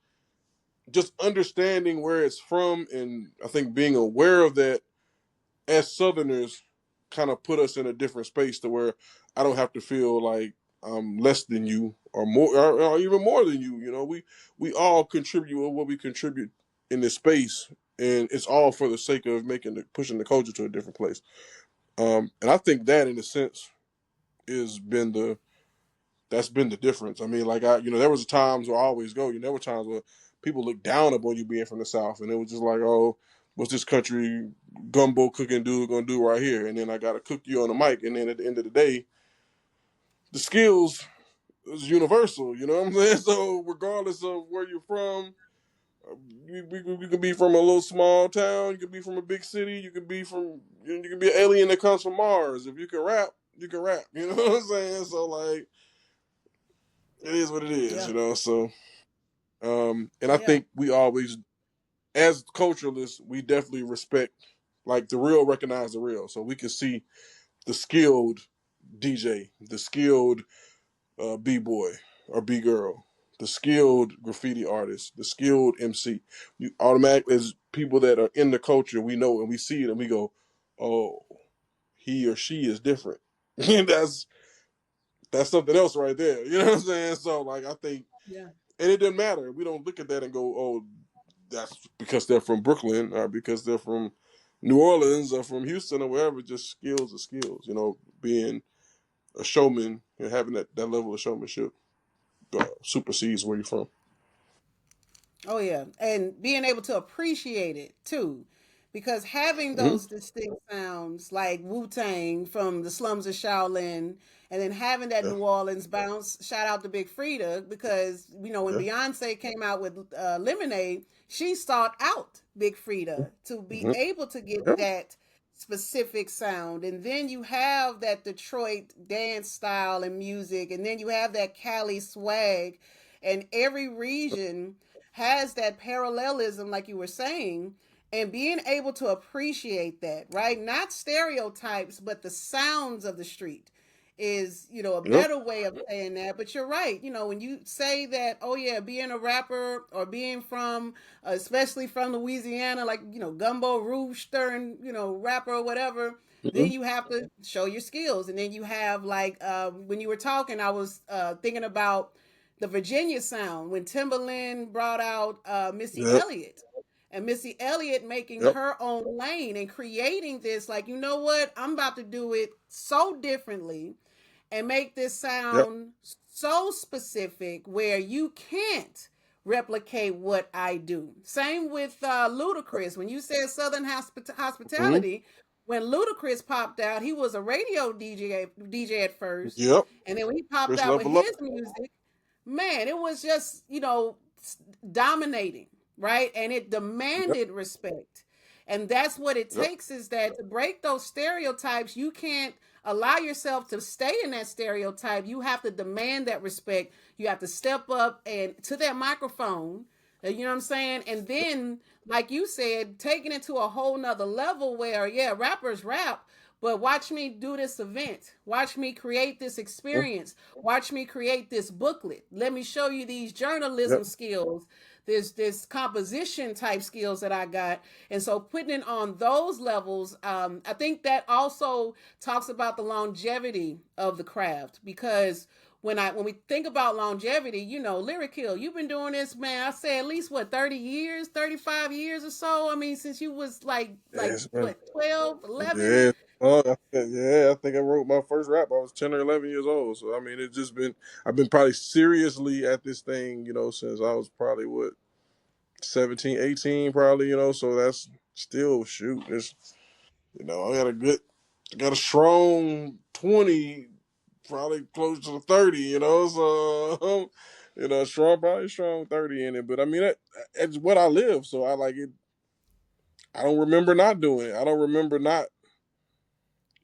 just understanding where it's from, and I think being aware of that as Southerners kind of put us in a different space to where I don't have to feel like I'm less than you or more or even more than you. We all contribute what we contribute in this space, and it's all for the sake of pushing the culture to a different place. And I think that in a sense has been that's been the difference. I mean, like there was times where I always go. There were times where people look down upon you being from the South, and it was just like, oh, what's this country gumbo cooking dude gonna do right here? And then I gotta cook you on the mic, and then at the end of the day, the skills is universal. You know what I'm saying? So regardless of where you're from, you could be from a little small town, you could be from a big city, you could be an alien that comes from Mars. If you can rap, you can rap. You know what I'm saying? So like, it is what it is. Yeah. So and I Yeah. think we always, as culturalists, we definitely respect, like, the real recognize the real. So we can see the skilled DJ, the skilled b-boy or b-girl, the skilled graffiti artist, the skilled MC. You automatically, as people that are in the culture, we know and we see it and we go, oh, he or she is different. And that's something else right there. You know what I'm saying? So like I think, Yeah. and it doesn't matter. We don't look at that and go, oh, that's because they're from Brooklyn or because they're from New Orleans or from Houston or wherever. Just skills are skills. You know, being a showman and having that level of showmanship supersedes where you're from. Oh yeah, and being able to appreciate it too, because having Mm-hmm. those distinct sounds like Wu Tang from the slums of Shaolin, and then having that Yeah, New Orleans bounce. Shout out to Big Frida because when yeah. Beyonce came out with Lemonade, she sought out Big Frida to be Mm-hmm. able to get Yeah, that specific sound, and then you have that Detroit dance style and music, and then you have that Cali swag, and every region has that parallelism, like you were saying, and being able to appreciate that, right? Not stereotypes, but the sounds of the street is, a yep. better way of saying that. But you're right. When you say that, oh yeah, being a rapper or being from, especially from Louisiana, like, Gumbo Rouge stirring, rapper or whatever, Mm-hmm. then you have to show your skills. And then you have like, when you were talking, I was thinking about the Virginia sound when Timberland brought out Missy Yep. Elliott, and Missy Elliott making Yep. her own lane and creating this, like, you know what, I'm about to do it so differently and make this Yep. sound so specific where you can't replicate what I do. Same with Ludacris. When you said Southern Mm-hmm. Hospitality, when Ludacris popped out, he was a radio DJ at first, Yep. and then when he popped First out with level up. his music, man, it was just, dominating, right? And it Yep. demanded respect. And that's what it Yep. takes, is that to break those stereotypes, you can't allow yourself to stay in that stereotype. You have to demand that respect. You have to step up and to that microphone. You know what I'm saying? And then, like you said, taking it to a whole nother level where, yeah, rappers rap, but watch me do this event. Watch me create this Mm-hmm. experience. Watch me create this booklet. Let me show you these Yep. journalism skills, this composition type skills that I got. And so putting it on those levels, I think that also talks about the longevity of the craft, because when we think about longevity, Lyrikill, you've been doing this, man. I say at least what, 30 years, 35 years or so. I mean, since you was like Yes, man. what, 12, 11. Yeah. Oh, yeah. I think I wrote my first rap. I was 10 or 11 years old. So I mean, it's just been. I've been probably seriously at this thing, since I was probably what 17, 18, probably. So that's still shoot. It's I got a strong 20, probably close to the 30. So probably strong 30 in it. But I mean, that's what I live. So I like it. I don't remember not doing it. I don't remember not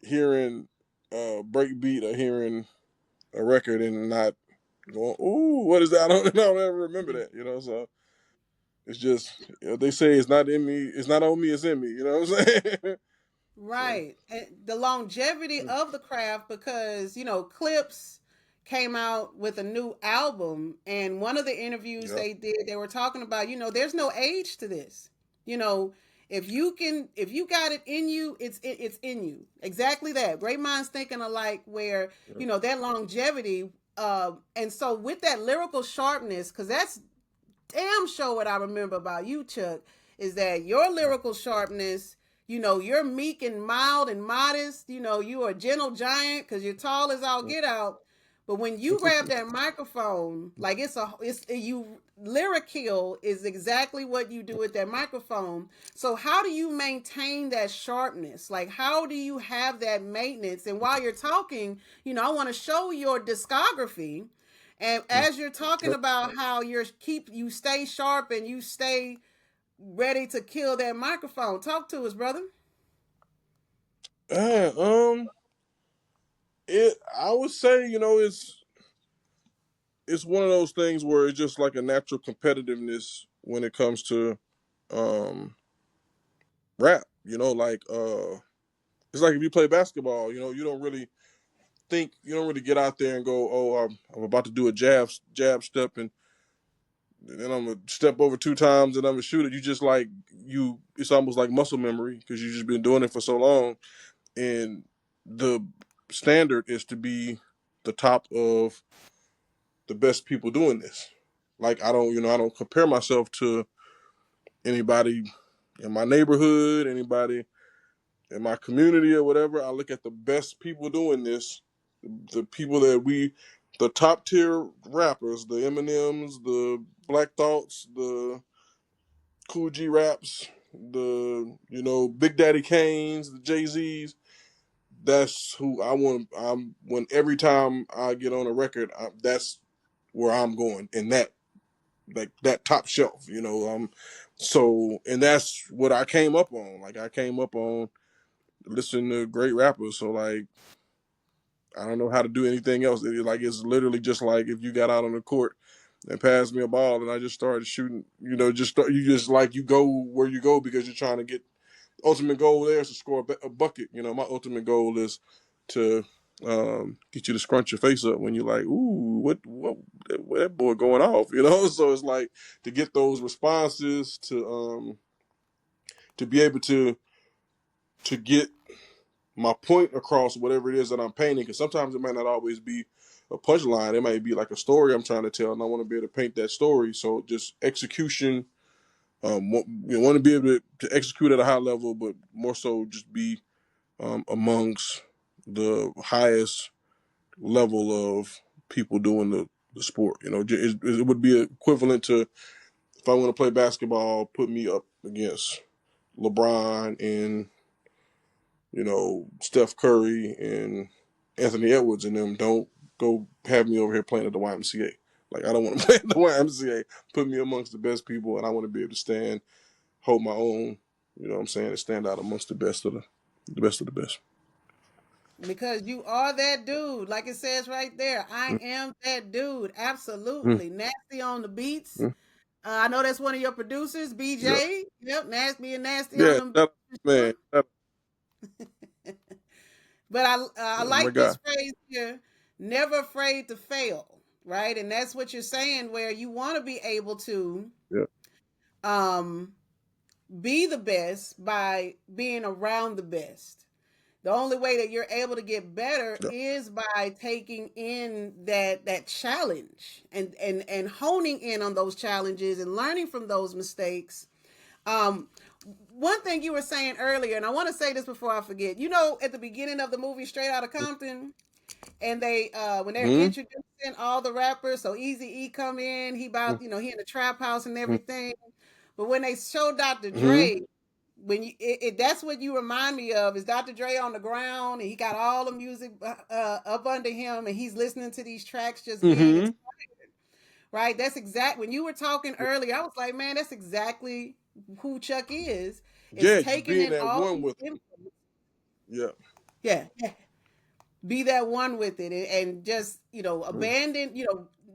hearing break beat or hearing a record and not going, ooh, what is that? I don't ever remember that. So it's just they say it's not in me, it's not on me, it's in me. You know what I'm saying? So Right. And the longevity of the craft, because, Clips came out with a new album, and one of the interviews yeah, they did, they were talking about, there's no age to this. You know, if you got it in you, it's in you. Exactly that. Great minds thinking alike, where, yeah, that longevity, and so with that lyrical sharpness, because that's damn sure what I remember about you, Chuck, is that your lyrical sharpness, you're meek and mild and modest. You are a gentle giant because you're tall as all get out. But when you grab that microphone, like it's you, Lyrikill is exactly what you do with that microphone. So how do you maintain that sharpness? Like, how do you have that maintenance? And while you're talking, I want to show your discography, and as you're talking yeah. about how you stay sharp and you stay ready to kill that microphone, talk to us, brother. Uh, um, I would say it's one of those things where it's just like a natural competitiveness when it comes to um rap. Like it's like if you play basketball, you don't really think, you don't really get out there and go, oh, I'm about to do a jab step, and then I'm gonna step over 2 times and I'm gonna shoot it. You just like it's almost like muscle memory because you've just been doing it for so long, and the standard is to be the top of the best people doing this. Like I don't compare myself to anybody in my neighborhood, anybody in my community or whatever. I look at the best people doing this, the people the top tier rappers, the Eminems, the Black Thoughts, the Cool G Raps, the Big Daddy Kanes, the Jay Z's. That's who I want. When every time I get on a record, that's where I'm going in that, like, that top shelf. So, and that's what I came up on. Like, I came up on listening to great rappers. So, like, I don't know how to do anything else. It's literally just like if you got out on the court and passed me a ball and I just started shooting. You go where you go because you're trying to get. Ultimate goal there is to score a bucket. My ultimate goal is to get you to scrunch your face up when you're like, ooh, what that boy going off, So it's like to get those responses, to be able to get my point across, whatever it is that I'm painting, because sometimes it might not always be a punchline. It might be like a story I'm trying to tell, and I want to be able to paint that story. So just execution. You want to be able to execute at a high level, but more so just be amongst the highest level of people doing the sport. It would be equivalent to, if I want to play basketball, put me up against LeBron and Steph Curry and Anthony Edwards and them. Don't go have me over here playing at the YMCA. Like, I don't want to play at the YMCA. Put me amongst the best people, and I want to be able to hold my own. You know what I'm saying? And stand out amongst the best of the best of the best. Because you are that dude, like it says right there. I am that dude. Mm-hmm. Absolutely. Nasty on the beats. Mm-hmm. I know that's one of your producers, Yep. BJ. Yep, nasty and nasty on Yeah, them man, beats. But I my like guy. this phrase here, never afraid to fail, right? And that's what you're saying, where you want to be able to Yeah. um, be the best by being around the best. The only way that you're able to get better Yeah. is by taking in that challenge and honing in on those challenges and learning from those mistakes. Um, One thing you were saying earlier, and I want to say this before I forget. At the beginning of the movie Straight Outta Compton, and they when they're Mm-hmm. introducing all the rappers, so Easy E come in, he in the trap house and everything. But when they show Dr. Mm-hmm. Dre, when that's what you remind me of, is Dr. Dre on the ground and he got all the music up under him and he's listening to these tracks just being Mm-hmm. excited, right? That's exact. When you were talking earlier, I was like, man, that's exactly who Chuck is Yeah, just taking being in that all one these with them. inputs. Yeah. Yeah, yeah, be that one with it, and just Mm. abandon,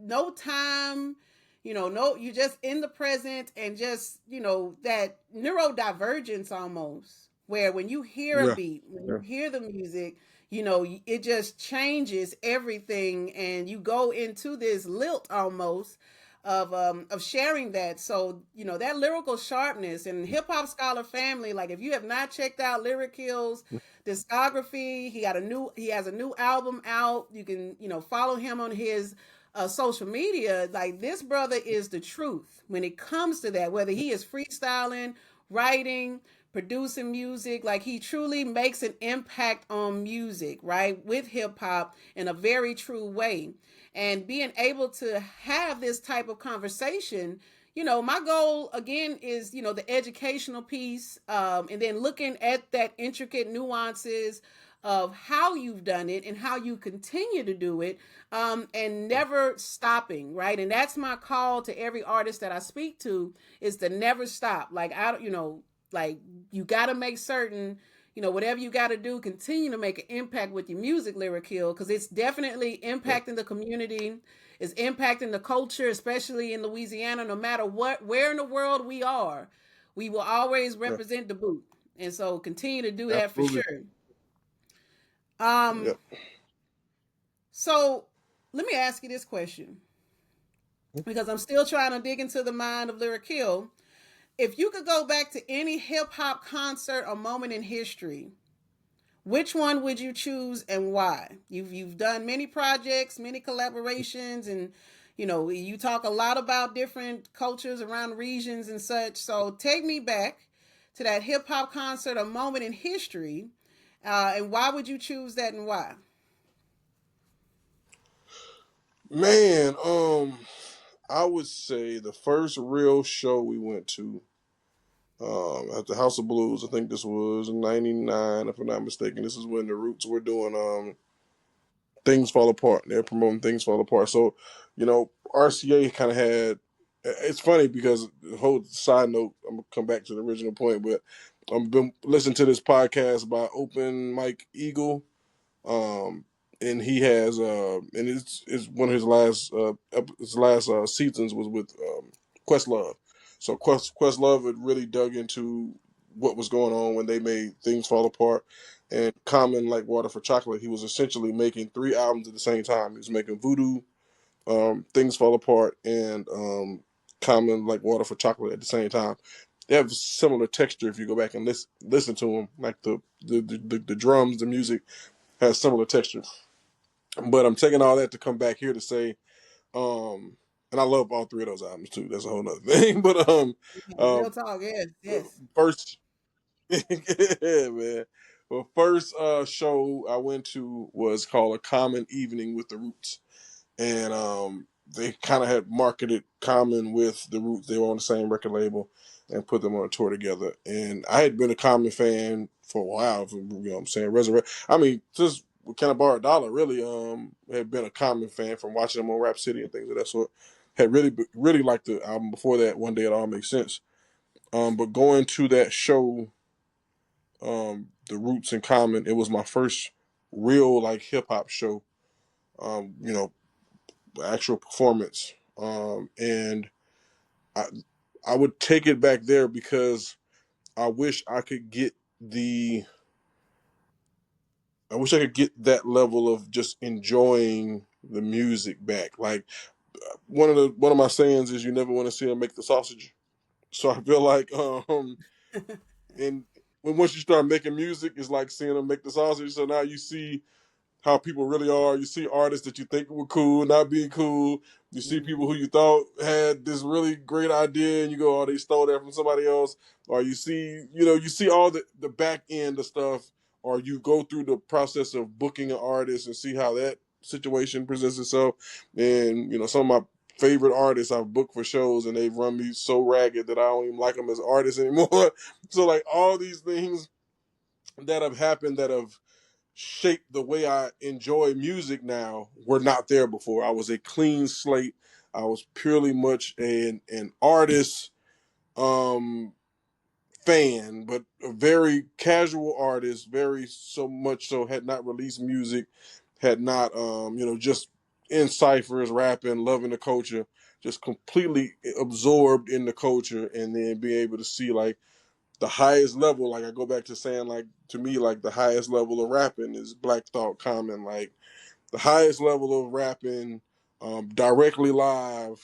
no time, no, you just in the present, and just that neurodivergence almost, where when you hear a Yeah. beat, when you Yeah. hear the music, it just changes everything, and you go into this lilt almost of sharing that. So that lyrical sharpness and hip hop scholar family, like if you have not checked out Lyrikill's discography, he has a new album out. You can follow him on his social media. Like, this brother is the truth when it comes to that, whether he is freestyling, writing, producing music. Like, he truly makes an impact on music, right, with hip hop in a very true way. And being able to have this type of conversation, my goal again is the educational piece, and then looking at that intricate nuances of how you've done it and how you continue to do it, and never stopping, right? And that's my call to every artist that I speak to, is to never stop. Like, like, you got to make certain, whatever you got to do, continue to make an impact with your music, Lyrikill, because it's definitely Yeah. impacting the community. It's impacting the culture, especially in Louisiana. No matter where in the world we are, we will always Yeah. represent the boot. And so continue to do that for Absolutely. sure. Um, Yeah. So let me ask you this question, because I'm still trying to dig into the mind of Lyrikill. If you could go back to any hip hop concert or moment in history, which one would you choose and why? You've done many projects, many collaborations, and you talk a lot about different cultures around regions and such. So take me back to that hip hop concert or moment in history, and why would you choose that and why? Man, I would say the first real show we went to at the House of Blues. I think this was '99, if I'm not mistaken. This is when the Roots were doing Things Fall Apart. They're promoting Things Fall Apart. So, RCA kind of had. It's funny because the whole side note. I'm gonna come back to the original point, but I've been listening to this podcast by Open Mike Eagle, um, and he has and it's one of his last seasons was with Questlove. So Questlove had really dug into what was going on when they made Things Fall Apart and Common Like Water for Chocolate. He was essentially making three albums at the same time. He was making Voodoo, Things Fall Apart, and Common Like Water for Chocolate at the same time. They have similar texture if you go back and listen to them, like the drums, the music has similar texture. But I'm taking all that to come back here to say, and I love all three of those albums too. That's a whole nother thing. But Yeah, real um, talk, yes, yes. first, yeah, man. Well, first show I went to was called A Common Evening with the Roots, and they kind of had marketed Common with the Roots. They were on the same record label and put them on a tour together. And I had been a Common fan for a while. What I'm saying, Resurrect. I mean, just kind of borrowed a dollar. Really, had been a Common fan from watching them on Rap City and things of that sort. Had really liked the album before that. One Day It All Makes Sense. But going to that show, the Roots and Common, it was my first real like hip hop show. Um, you know, actual performance. And I I would take it back there because I wish I could get the I wish I could get that level of just enjoying the music back. Like one of my sayings is you never want to see them make the sausage. So I feel like and when once you start making music, it's like seeing them make the sausage. So now you see how people really are. You see artists that you think were cool, not being cool. You see people Mm-hmm. who you thought had this really great idea, and you go, "Oh, they stole that from somebody else." Or you see all the back end of stuff, or you go through the process of booking an artist and see how that situation presents itself. And some of my favorite artists I've booked for shows, and they've run me so ragged that I don't even like them as artists anymore. So like all these things that have happened that have shaped the way I enjoy music now were not there before. I was a clean slate. I was purely much an artist um fan, but a very casual artist, very so much so had not released music, had not just in ciphers, rapping, loving the culture, just completely absorbed in the culture, and then being able to see like the highest level, like I go back to saying, like to me, like the highest level of rapping is Black Thought Common. Like the highest level of rapping, directly live,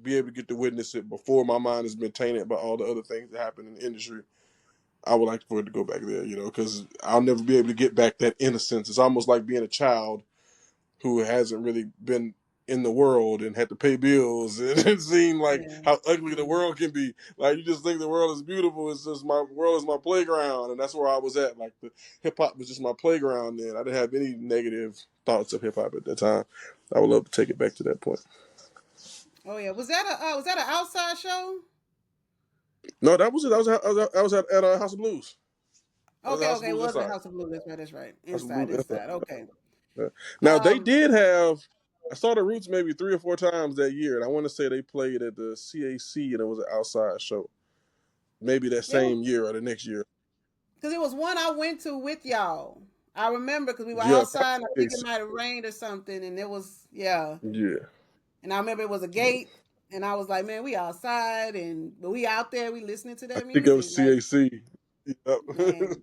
be able to get to witness it before my mind has been tainted by all the other things that happen in the industry. I would like for it to go back there, because I'll never be able to get back that innocence. It's almost like being a child who hasn't really been in the world and had to pay bills and seen like Yeah. how ugly the Mm-hmm. world can be. Like you just think the world is beautiful. It's just my world is my playground, and that's where I was at. Like the hip hop was just my playground. Then I didn't have any negative thoughts of hip hop at that time. I would love to take it back to that point. Oh yeah, was that an outside show? No, that was it. I was at House of Blues. I was at Okay, House of okay, it Blues was a inside. House of Blue. That's right, that's right. House of Inside, Blues inside. inside. Okay. Yeah. Now they Um, did have. I saw the Roots maybe 3 or 4 times that year, and I want to say they played at the CAC, and it was an outside show. Maybe that there was same year or the next year. because it was one I went to with y'all. I remember because we were Yeah, outside. And I think it CAC. might have rained or something, and it was yeah. Yeah, And I remember it was a yeah. gate, and I was like, man, we outside, but we out there, we listening to I that think it was music, like CAC. Yep. man.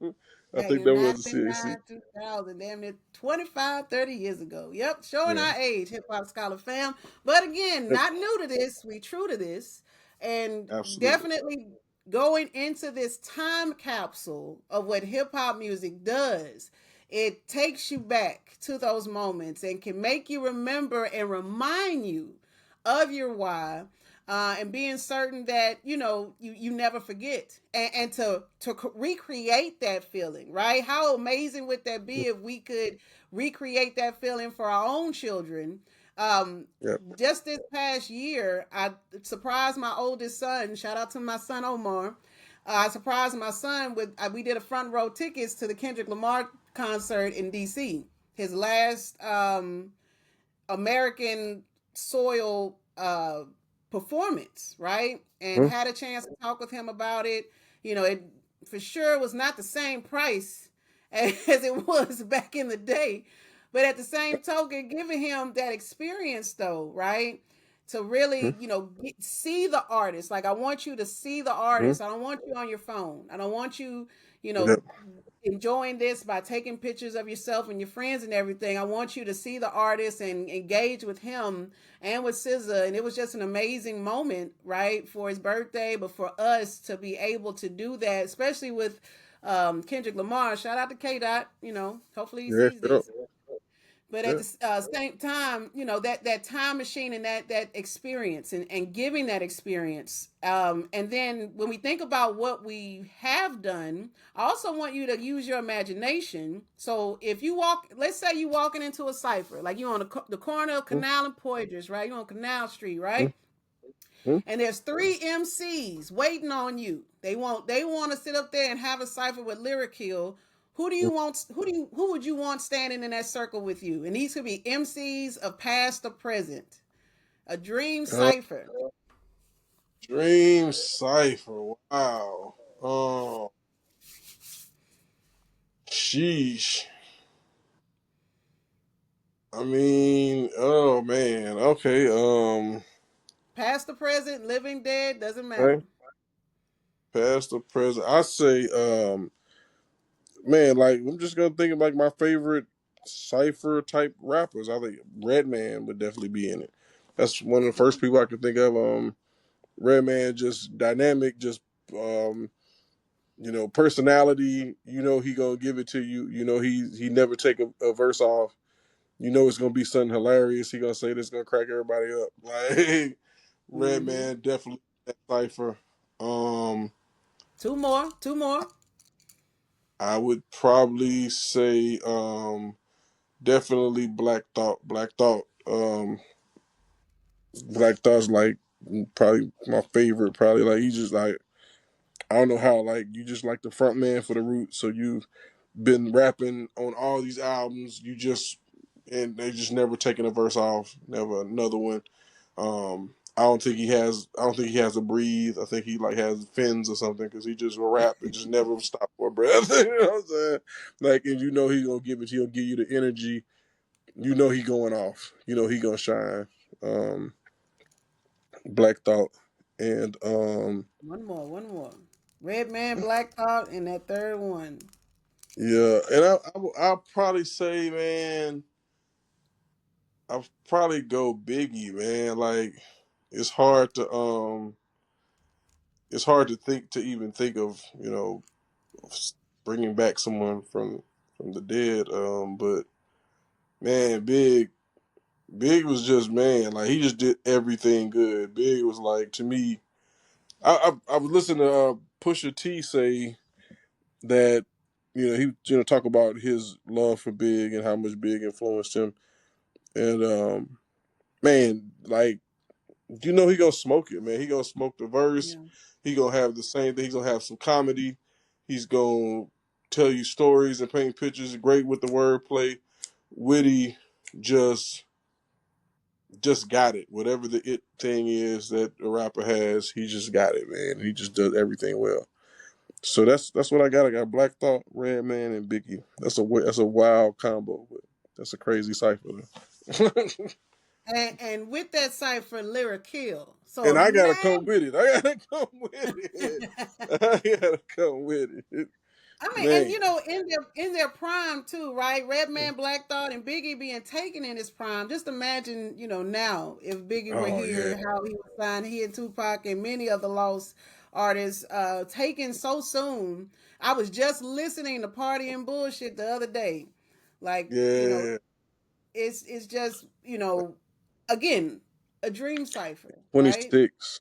I Back think in that was a CAC. 1999, 2000, damn near 25, 30 years ago. Yep, showing Yeah, our age, Hip Hop Scholar fam. But again, yep, not new to this. We true to this. And absolutely. definitely going into this time capsule of what hip hop music does. It takes you back to those moments and can make you remember and remind you of your why, and being certain that you never forget, and to recreate that feeling, right? How amazing would that be if we could recreate that feeling for our own children? um Yep. just this past year, I surprised my oldest son. Shout out to my son Omar. I surprised my son with we did a front row tickets to the Kendrick Lamar concert in DC, his last American soil performance, right? And Mhm. had a chance to talk with him about it. It for sure was not the same price as it was back in the day, but at the same token, giving him that experience, though, right? To really, see the artist. Like, I want you to see the Mhm. artist. I don't want you on your phone. I don't want you, you know, Yep. enjoying this by taking pictures of yourself and your friends and everything. I want you to see the artist and engage with him and with SZA. And it was just an amazing moment, right, for his birthday, but for us to be able to do that, especially with Kendrick Lamar. Shout out to K Dot. Hopefully he Yeah. sees Yep. this. But at Yeah. the same time, that time machine and that experience, and giving that experience. And then when we think about what we have done, I also want you to use your imagination. So if you walk, let's say you walking into a cipher, like you on the corner of Mhm. Canal and Poydras, right? You on Canal Street, right? Mhm. And there's three MCs waiting on you. They want to sit up there and have a cipher with Lyrikill. Who do you want? Who would you want standing in that circle with you? And these could be MCs of past or present. A dream Uh, cipher. Dream Cipher. Wow. Oh, sheesh. I mean, oh man. Okay. Past or present, living, dead, doesn't matter. Okay. Past or present. I say, man, like I'm just gonna think of like my favorite cipher type rappers. I think Redman would definitely be in it. That's one of the first people I could think of. Redman, just dynamic, just um, personality. He gonna give it to you. He never take a verse off. It's gonna be something hilarious. He gonna say this, gonna crack everybody up. Like Mm-hmm. Redman, definitely that cipher. Um, Two more. Two more. I would probably say definitely Black Thought. Black Thought's like probably my favorite. Probably like he just like I don't know how like you just like the front man for the Roots. So you've been rapping on all these albums. And they just never taking a verse off. Never another one. I don't think he has. I don't think he has a breathe. I think he like has fins or something because he just will rap and just never stop for a breath. You know what I'm saying? Like, and he gonna give it. He'll give you the energy. He going off. He gonna shine. Um, Black Thought and One more. One more. Red Man, Black Thought, and that third one. yeah, and I'll probably say, man, I'll probably go Biggie, man. Like, it's hard to even think of bringing back someone from the dead. But man, Big was just, man, like he just did everything good. Big was like, to me, I was listening to Pusha T say that he talk about his love for Big and how much Big influenced him, and man, like he gonna smoke it, man. He gonna smoke the verse. Yeah. He gonna have the same thing. He's gonna have some comedy. He's gonna tell you stories and paint pictures. Great with the wordplay, witty. Just got it. Whatever the it thing is that a rapper has, he just got it, man. He just does everything well. So that's what I got. I got Black Thought, Redman, and Biggie. That's a wild combo, but that's a crazy cipher. And with that cipher, Lyrikill. So And I gotta imagine. come with it. I gotta come with it. I gotta come with it. I mean, and Man. in their prime too, right? Redman, Black Thought, and Biggie being taken in his prime. Just imagine, now if Biggie were Oh yeah. here, how he would find he and Tupac and many of the lost artists taken so soon. I was just listening to Party and Bullshit the other day. Like, Yeah. it's just, again, a dream cipher, right? 26.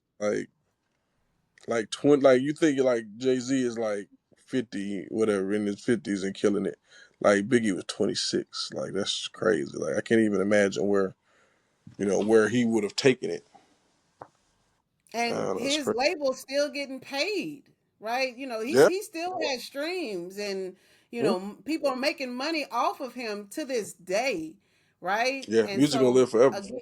Like 20, like you think like Jay-Z is like 50, whatever, in his 50s and killing it. Like Biggie was 26. Like that's crazy. Like I can't even imagine where he would have taken it. And That's his crazy. label still getting paid, right? Yeah. He still has streams, and Mhm. people are making money off of him to this day, right? Yeah. And Music gonna so live forever. again,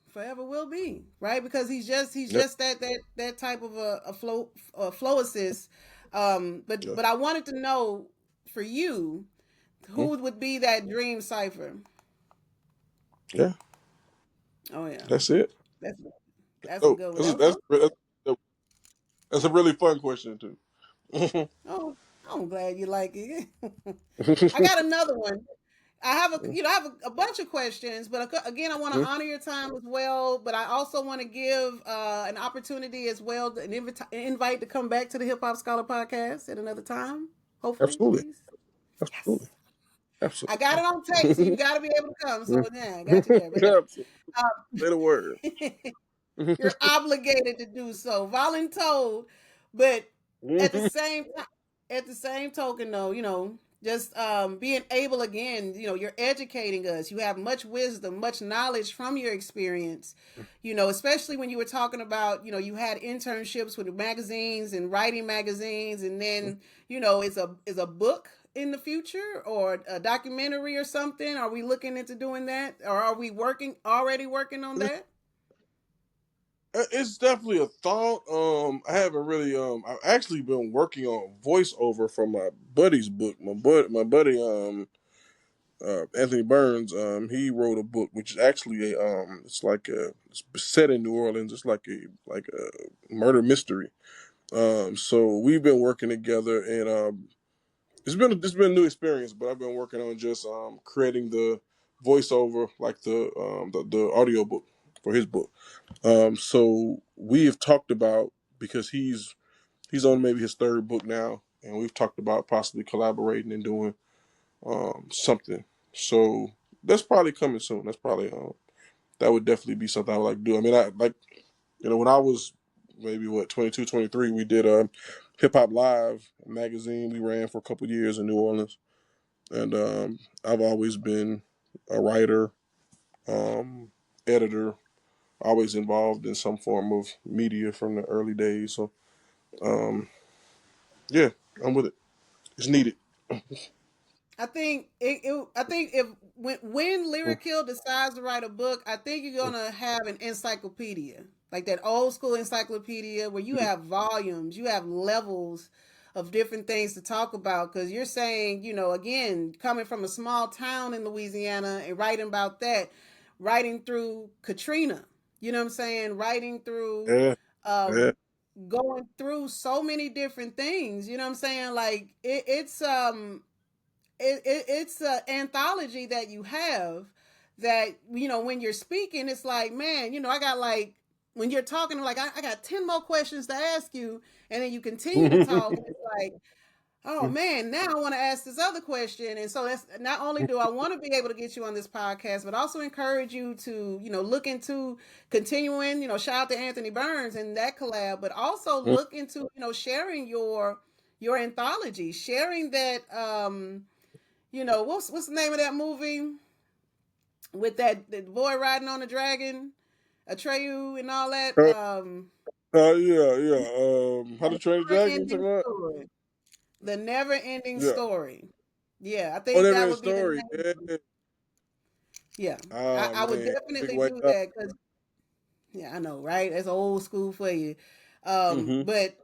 forever will be, right? Because he's Yep. just that type of a flow assist. But Yeah. but I wanted to know for you, Mhm. who would be that dream cipher? Yeah. Oh yeah, That's it. that's that's a Oh, good one. that's That was, that's a really fun question too. oh, I'm glad you like it. I got another one. I have a bunch of questions, but again, I want to honor your time as well. But I also want to give an opportunity as well, an invite to come back to the Hip Hop Scholar podcast at another time. Hopefully, Absolutely. please. Absolutely. Yes, I got Absolutely. it on tape, so you got to be able to come. So yeah, I got you there. But Absolutely. Say the word. yeah, you're obligated to do so, voluntold. But at the same time, at the same token, though, just being able again, you're educating us. You have much wisdom, much knowledge from your experience. Especially when you were talking about, you had internships with magazines and writing magazines, and then is a book in the future or a documentary or something? Are we looking into doing that, or are we already working on that? It's definitely a thought. I haven't really. I've actually been working on voiceover for my buddy's book. My buddy, Anthony Burns. He wrote a book which is actually it's set in New Orleans. It's like a murder mystery. So we've been working together, and it's been a new experience. But I've been working on just creating the voiceover, like the audio book for his book. So we have talked about, because he's on maybe his third book now, and we've talked about possibly collaborating and doing something. So that's probably coming soon. That's probably that would definitely be something I would like to do. I mean, I like when I was maybe 22, 23, we did a Hip Hop Live magazine we ran for a couple years in New Orleans, and I've always been a writer, um, editor, always involved in some form of media from the early days. So um, yeah, I'm with it. It's needed. I think if when Lyrikill decides to write a book, I think you're gonna have an encyclopedia, like that old school encyclopedia where you have volumes, you have levels of different things to talk about. Because you're saying, again, coming from a small town in Louisiana and writing about that, writing through Katrina, you know what I'm saying, writing through, Yeah, yeah. um, going through so many different things. You know what I'm saying? Like it's an anthology that you have that when you're speaking, it's like, man, I got like, when you're talking, like, I got 10 more questions to ask you, and then you continue to talk, and it's like, oh man, now I want to ask this other question. And so that's not only do I want to be able to get you on this podcast, but also encourage you to look into continuing, shout out to Anthony Burns and that collab, but also look into sharing your anthology, sharing that what's the name of that movie with that boy riding on a dragon, Atreyu and all that? Yeah, yeah. How to The Train a never Dragon? You ending talking about? story. The never ending Yeah. story. Yeah, I Oh, think never that end would be the story. name. Yeah. Yeah, Oh I would man, big definitely white do dog. that because yeah, I know, right? That's old school for you. Mm-hmm. But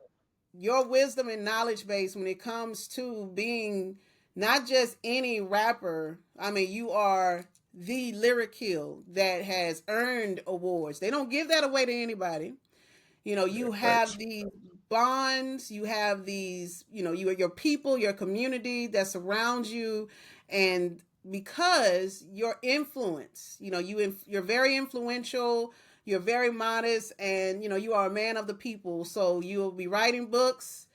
your wisdom and knowledge base when it comes to being not just any rapper. I mean, you are the Lyrikill that has earned awards. They don't give that away to anybody. Yeah, You have thanks. the bonds, you have these, your people, your community that surrounds you, and because your influence, you're very influential, you're very modest, and you are a man of the people. So you'll be writing books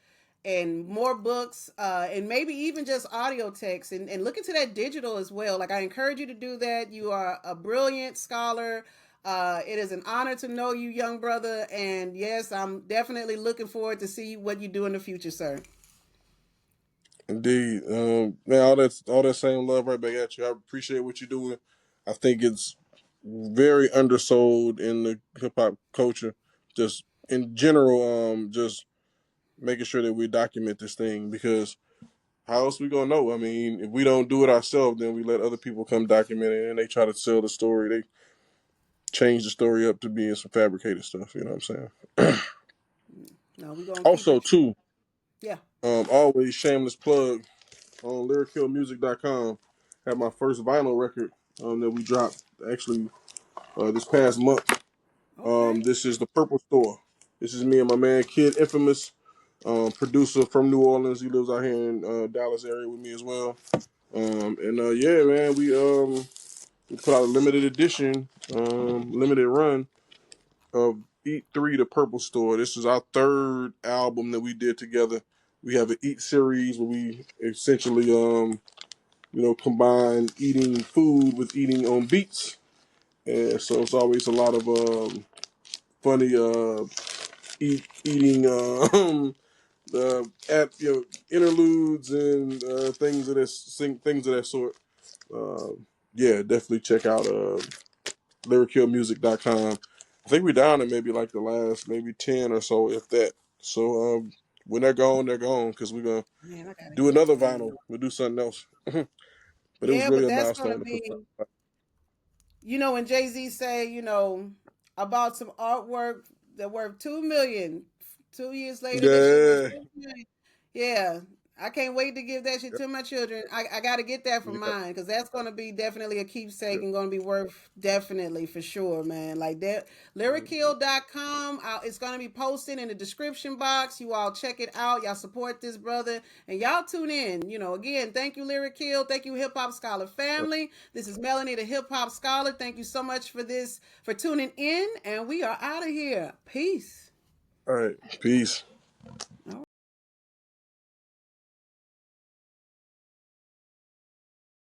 and more books, and maybe even just audio text, and look into that digital as well. Like, I encourage you to do that. You are a brilliant scholar. It is an honor to know you, young brother, and yes, I'm definitely looking forward to see what you do in the future, sir. Indeed, man, all that same love right back at you. I appreciate what you're doing. I think it's very undersold in the hip hop culture, just in general. Just making sure that we document this thing, because how else we gonna know? I mean, if we don't do it ourselves, then we let other people come document it, and they try to sell the story. They change the story up to being some fabricated stuff. You know what I'm saying? No, we're gonna keep Also, it true. too, Yeah. always shameless plug on lyricalmusic.com. Had my first vinyl record that we dropped actually this past month. Okay. This is the Purple Store. This is me and my man Kid Infamous, producer from New Orleans. He lives out here in Dallas area with me as well. And yeah, man, we put out a limited edition, limited run of Eat Three, the Purple Store. This is our third album that we did together. We have an Eat series where we essentially combine eating food with eating on beats, and so it's always a lot of funny eating interludes and things of that sort. Uh, yeah, definitely check out lyricalmusic.com. I think we're down to maybe like the last maybe 10 or so, if that. So when they're gone, because we're gonna Man, I gotta do get another this vinyl. thing. We'll do something else. But it was Yeah, really but a that's gonna milestone to put be, that. when Jay-Z say, about some artwork that worth 2 million. 2 years later, that shit worth Yeah, 2 million. Yeah, I can't wait to give that shit to my children. I got to get that for yeah, mine, because that's going to be definitely a keepsake yeah. and going to be worth definitely for sure, man. Like that, Mhm. lyrikill.com. It's going to be posted in the description box. You all check it out. Y'all support this brother, and y'all tune in. Again, thank you, Lyrikill. Thank you, Hip Hop Scholar family. This is Melanie, the Hip Hop Scholar. Thank you so much for tuning in, and we are out of here. Peace. All right, peace. All